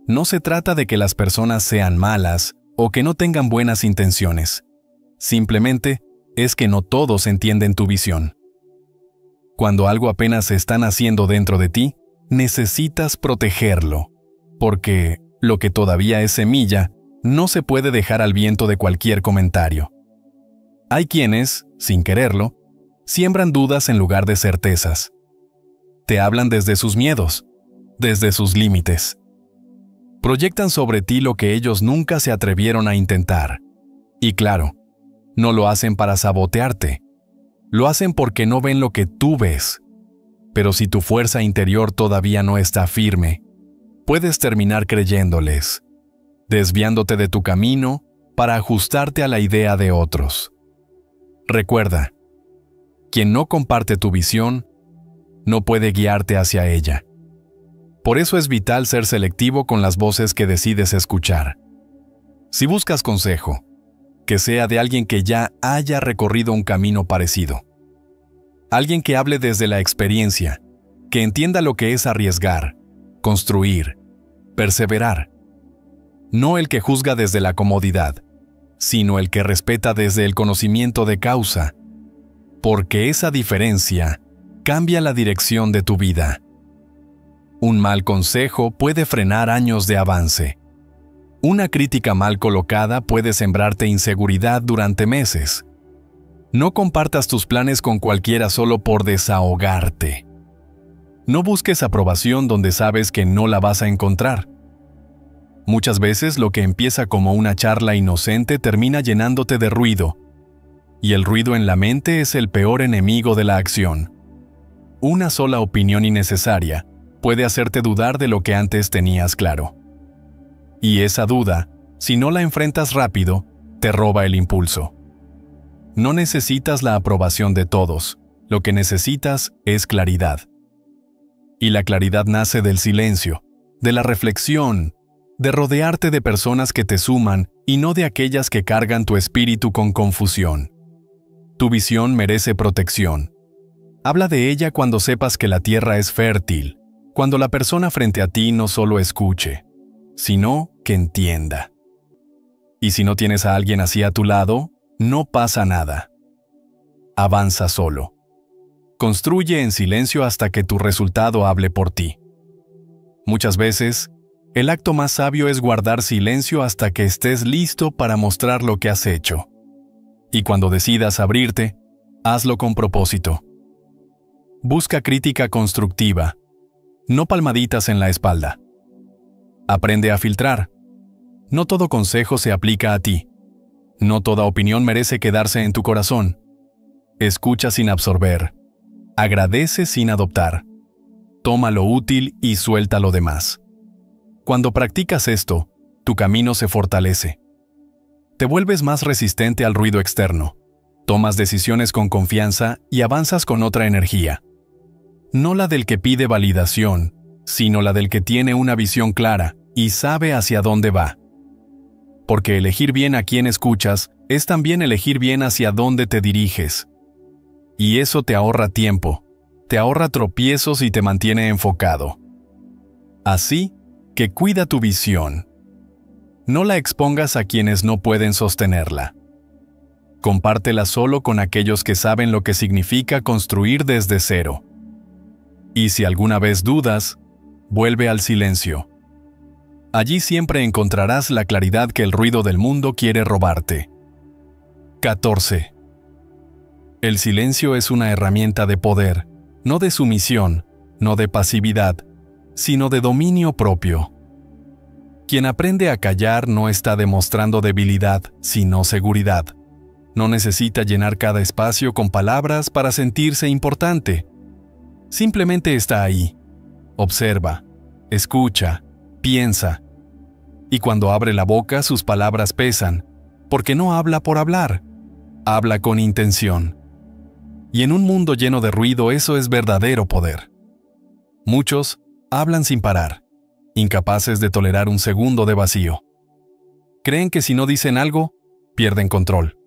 No se trata de que las personas sean malas o que no tengan buenas intenciones. Simplemente es que no todos entienden tu visión. Cuando algo apenas se está naciendo dentro de ti, necesitas protegerlo, porque lo que todavía es semilla no se puede dejar al viento de cualquier comentario. Hay quienes, sin quererlo, siembran dudas en lugar de certezas. Te hablan desde sus miedos, desde sus límites. Proyectan sobre ti lo que ellos nunca se atrevieron a intentar. Y claro, no lo hacen para sabotearte. Lo hacen porque no ven lo que tú ves. Pero si tu fuerza interior todavía no está firme, puedes terminar creyéndoles, desviándote de tu camino para ajustarte a la idea de otros. Recuerda, quien no comparte tu visión, no puede guiarte hacia ella. Por eso es vital ser selectivo con las voces que decides escuchar. Si buscas consejo, que sea de alguien que ya haya recorrido un camino parecido. Alguien que hable desde la experiencia, que entienda lo que es arriesgar, construir, perseverar. No el que juzga desde la comodidad, sino el que respeta desde el conocimiento de causa, porque esa diferencia cambia la dirección de tu vida. Un mal consejo puede frenar años de avance. Una crítica mal colocada puede sembrarte inseguridad durante meses. No compartas tus planes con cualquiera solo por desahogarte. No busques aprobación donde sabes que no la vas a encontrar. Muchas veces lo que empieza como una charla inocente termina llenándote de ruido, y el ruido en la mente es el peor enemigo de la acción. Una sola opinión innecesaria puede hacerte dudar de lo que antes tenías claro. Y esa duda, si no la enfrentas rápido, te roba el impulso. No necesitas la aprobación de todos, lo que necesitas es claridad. Y la claridad nace del silencio, de la reflexión, de rodearte de personas que te suman y no de aquellas que cargan tu espíritu con confusión. Tu visión merece protección. Habla de ella cuando sepas que la tierra es fértil, cuando la persona frente a ti no solo escuche, sino que entienda. Y si no tienes a alguien así a tu lado, no pasa nada. Avanza solo. Construye en silencio hasta que tu resultado hable por ti. Muchas veces, el acto más sabio es guardar silencio hasta que estés listo para mostrar lo que has hecho. Y cuando decidas abrirte, hazlo con propósito. Busca crítica constructiva, no palmaditas en la espalda. Aprende a filtrar. No todo consejo se aplica a ti. No toda opinión merece quedarse en tu corazón. Escucha sin absorber. Agradece sin adoptar. Toma lo útil y suelta lo demás. Cuando practicas esto, tu camino se fortalece. Te vuelves más resistente al ruido externo. Tomas decisiones con confianza y avanzas con otra energía. No la del que pide validación, sino la del que tiene una visión clara y sabe hacia dónde va. Porque elegir bien a quién escuchas es también elegir bien hacia dónde te diriges. Y eso te ahorra tiempo, te ahorra tropiezos y te mantiene enfocado. Así que cuida tu visión. No la expongas a quienes no pueden sostenerla. Compártela solo con aquellos que saben lo que significa construir desde cero. Y si alguna vez dudas, vuelve al silencio. Allí siempre encontrarás la claridad que el ruido del mundo quiere robarte. 14. El silencio es una herramienta de poder, no de sumisión, no de pasividad, sino de dominio propio. Quien aprende a callar no está demostrando debilidad, sino seguridad. No necesita llenar cada espacio con palabras para sentirse importante. Simplemente está ahí. Observa, escucha, piensa. Y cuando abre la boca, sus palabras pesan, porque no habla por hablar, habla con intención. Y en un mundo lleno de ruido, eso es verdadero poder. Muchos hablan sin parar, incapaces de tolerar un segundo de vacío. Creen que si no dicen algo, pierden control,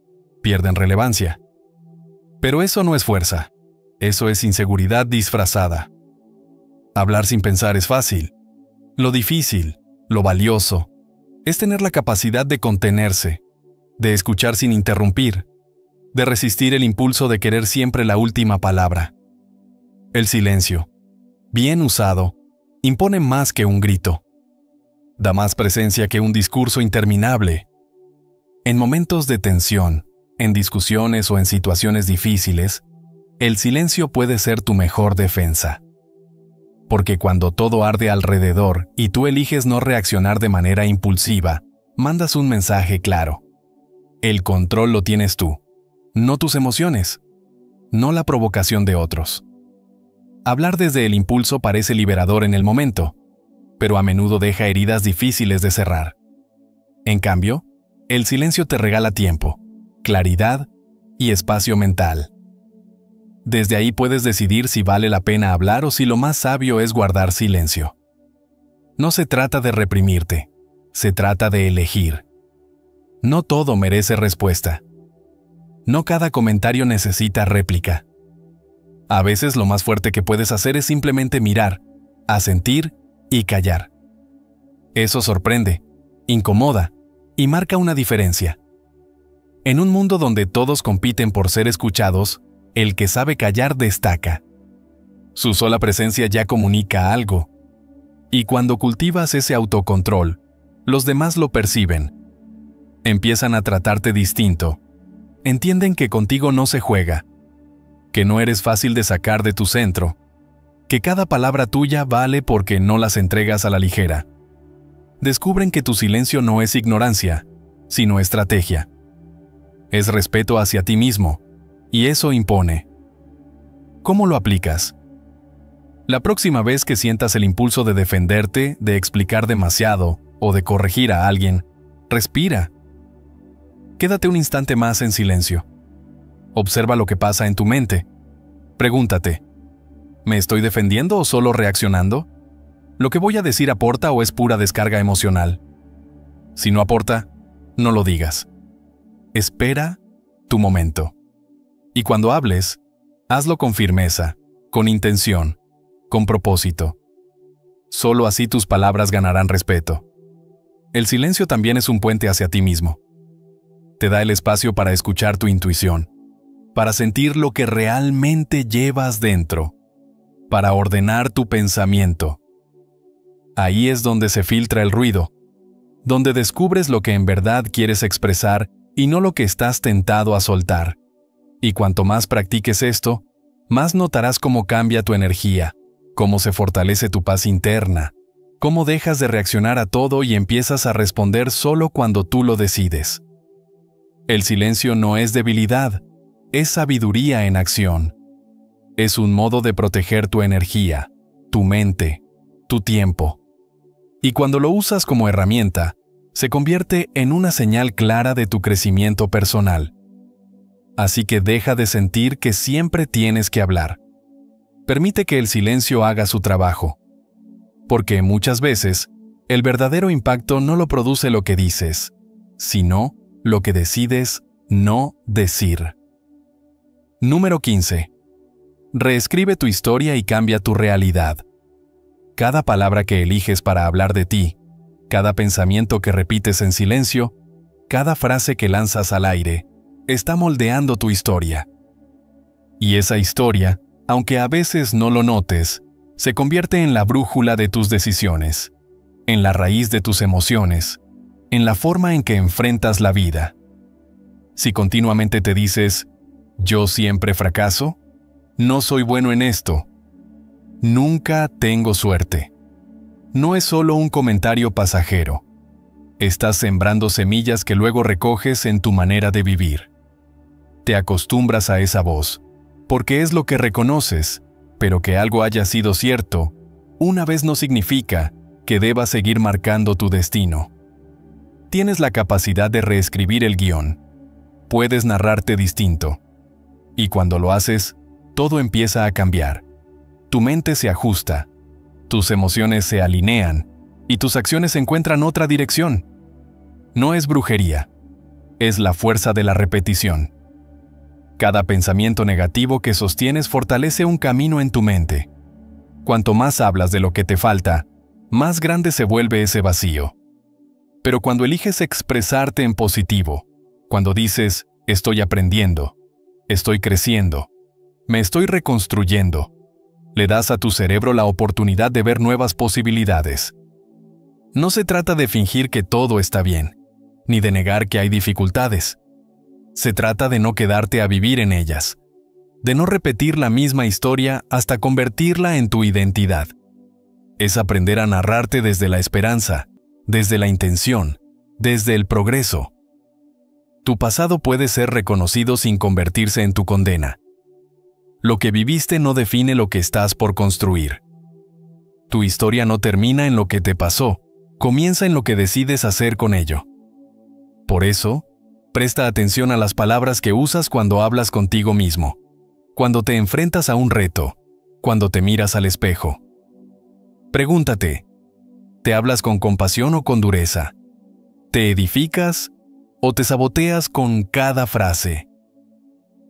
pierden relevancia. Pero eso no es fuerza, eso es inseguridad disfrazada. Hablar sin pensar es fácil. Lo difícil, lo valioso, es tener la capacidad de contenerse, de escuchar sin interrumpir, de resistir el impulso de querer siempre la última palabra. El silencio, bien usado, impone más que un grito. Da más presencia que un discurso interminable. En momentos de tensión, en discusiones o en situaciones difíciles, el silencio puede ser tu mejor defensa. Porque cuando todo arde alrededor y tú eliges no reaccionar de manera impulsiva, mandas un mensaje claro. El control lo tienes tú, no tus emociones, no la provocación de otros. Hablar desde el impulso parece liberador en el momento, pero a menudo deja heridas difíciles de cerrar. En cambio, el silencio te regala tiempo, claridad y espacio mental. Desde ahí puedes decidir si vale la pena hablar o si lo más sabio es guardar silencio. No se trata de reprimirte, se trata de elegir. No todo merece respuesta. No cada comentario necesita réplica. A veces lo más fuerte que puedes hacer es simplemente mirar, asentir y callar. Eso sorprende, incomoda y marca una diferencia. En un mundo donde todos compiten por ser escuchados, el que sabe callar destaca. Su sola presencia ya comunica algo. Y cuando cultivas ese autocontrol, los demás lo perciben. Empiezan a tratarte distinto. Entienden que contigo no se juega, que no eres fácil de sacar de tu centro, que cada palabra tuya vale porque no las entregas a la ligera. Descubren que tu silencio no es ignorancia, sino estrategia. Es respeto hacia ti mismo, y eso impone. ¿Cómo lo aplicas? La próxima vez que sientas el impulso de defenderte, de explicar demasiado o de corregir a alguien, respira. Quédate un instante más en silencio. Observa lo que pasa en tu mente. Pregúntate, ¿me estoy defendiendo o solo reaccionando? ¿Lo que voy a decir aporta o es pura descarga emocional? Si no aporta, no lo digas. Espera tu momento. Y cuando hables, hazlo con firmeza, con intención, con propósito. Solo así tus palabras ganarán respeto. El silencio también es un puente hacia ti mismo. Te da el espacio para escuchar tu intuición, para sentir lo que realmente llevas dentro, para ordenar tu pensamiento. Ahí es donde se filtra el ruido, donde descubres lo que en verdad quieres expresar y no lo que estás tentado a soltar. Y cuanto más practiques esto, más notarás cómo cambia tu energía, cómo se fortalece tu paz interna, cómo dejas de reaccionar a todo y empiezas a responder solo cuando tú lo decides. El silencio no es debilidad, es sabiduría en acción. Es un modo de proteger tu energía, tu mente, tu tiempo. Y cuando lo usas como herramienta, se convierte en una señal clara de tu crecimiento personal. Así que deja de sentir que siempre tienes que hablar. Permite que el silencio haga su trabajo. Porque muchas veces, el verdadero impacto no lo produce lo que dices, sino lo que decides no decir. Número 15. Reescribe tu historia y cambia tu realidad. Cada palabra que eliges para hablar de ti, cada pensamiento que repites en silencio, cada frase que lanzas al aire, está moldeando tu historia. Y esa historia, aunque a veces no lo notes, se convierte en la brújula de tus decisiones, en la raíz de tus emociones, en la forma en que enfrentas la vida. Si continuamente te dices, yo siempre fracaso, no soy bueno en esto, nunca tengo suerte, no es solo un comentario pasajero. Estás sembrando semillas que luego recoges en tu manera de vivir. Te acostumbras a esa voz, porque es lo que reconoces, pero que algo haya sido cierto, una vez no significa que debas seguir marcando tu destino. Tienes la capacidad de reescribir el guión. Puedes narrarte distinto. Y cuando lo haces, todo empieza a cambiar. Tu mente se ajusta, tus emociones se alinean y tus acciones encuentran otra dirección. No es brujería, es la fuerza de la repetición. Cada pensamiento negativo que sostienes fortalece un camino en tu mente. Cuanto más hablas de lo que te falta, más grande se vuelve ese vacío. Pero cuando eliges expresarte en positivo, cuando dices, estoy aprendiendo, estoy creciendo, me estoy reconstruyendo, le das a tu cerebro la oportunidad de ver nuevas posibilidades. No se trata de fingir que todo está bien, ni de negar que hay dificultades. Se trata de no quedarte a vivir en ellas, de no repetir la misma historia hasta convertirla en tu identidad. Es aprender a narrarte desde la esperanza, desde la intención, desde el progreso. Tu pasado puede ser reconocido sin convertirse en tu condena. Lo que viviste no define lo que estás por construir. Tu historia no termina en lo que te pasó, comienza en lo que decides hacer con ello. Por eso, presta atención a las palabras que usas cuando hablas contigo mismo, cuando te enfrentas a un reto, cuando te miras al espejo. Pregúntate, ¿te hablas con compasión o con dureza? ¿Te edificas o te saboteas con cada frase?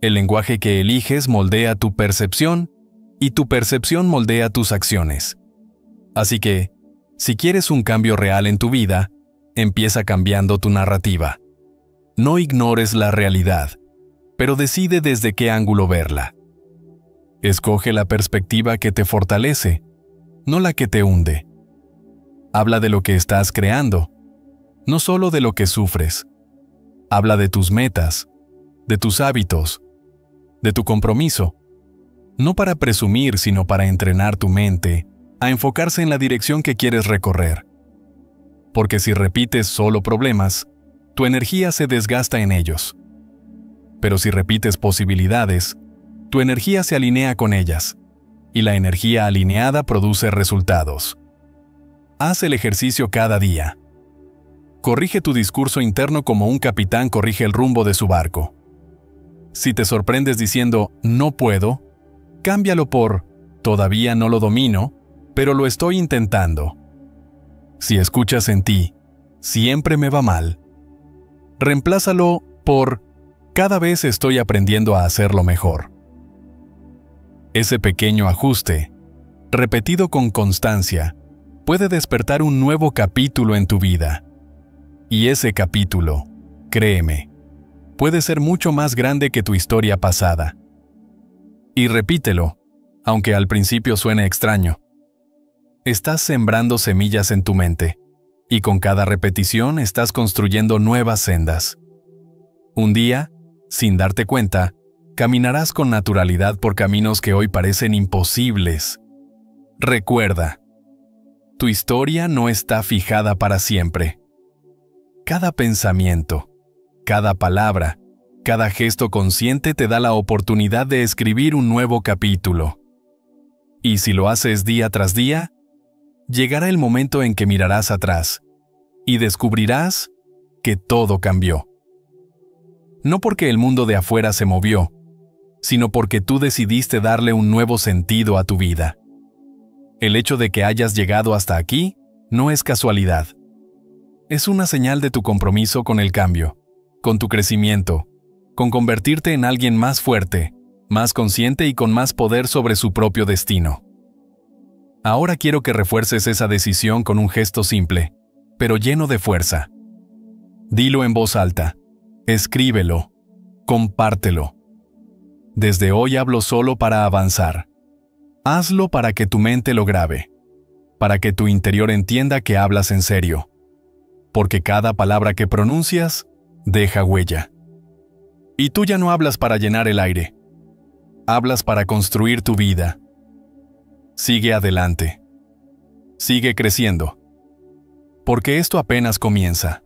El lenguaje que eliges moldea tu percepción y tu percepción moldea tus acciones. Así que, si quieres un cambio real en tu vida, empieza cambiando tu narrativa. No ignores la realidad, pero decide desde qué ángulo verla. Escoge la perspectiva que te fortalece, no la que te hunde. Habla de lo que estás creando, no solo de lo que sufres. Habla de tus metas, de tus hábitos, de tu compromiso. No para presumir, sino para entrenar tu mente a enfocarse en la dirección que quieres recorrer. Porque si repites solo problemas, tu energía se desgasta en ellos. Pero si repites posibilidades, tu energía se alinea con ellas, y la energía alineada produce resultados. Haz el ejercicio cada día. Corrige tu discurso interno como un capitán corrige el rumbo de su barco. Si te sorprendes diciendo no puedo, cámbialo por todavía no lo domino, pero lo estoy intentando. Si escuchas en ti siempre me va mal, reemplázalo por cada vez estoy aprendiendo a hacerlo mejor. Ese pequeño ajuste, repetido con constancia, puede despertar un nuevo capítulo en tu vida. Y ese capítulo, créeme, puede ser mucho más grande que tu historia pasada. Y repítelo, aunque al principio suene extraño. Estás sembrando semillas en tu mente, y con cada repetición estás construyendo nuevas sendas. Un día, sin darte cuenta, caminarás con naturalidad por caminos que hoy parecen imposibles. Recuerda, tu historia no está fijada para siempre. Cada pensamiento, cada palabra, cada gesto consciente te da la oportunidad de escribir un nuevo capítulo. Y si lo haces día tras día, llegará el momento en que mirarás atrás y descubrirás que todo cambió. No porque el mundo de afuera se movió, sino porque tú decidiste darle un nuevo sentido a tu vida. El hecho de que hayas llegado hasta aquí no es casualidad. Es una señal de tu compromiso con el cambio, con tu crecimiento, con convertirte en alguien más fuerte, más consciente y con más poder sobre su propio destino. Ahora quiero que refuerces esa decisión con un gesto simple, pero lleno de fuerza. Dilo en voz alta, escríbelo, compártelo. Desde hoy hablo solo para avanzar. Hazlo para que tu mente lo grabe, para que tu interior entienda que hablas en serio, porque cada palabra que pronuncias deja huella. Y tú ya no hablas para llenar el aire, hablas para construir tu vida. Sigue adelante. Sigue creciendo. Porque esto apenas comienza.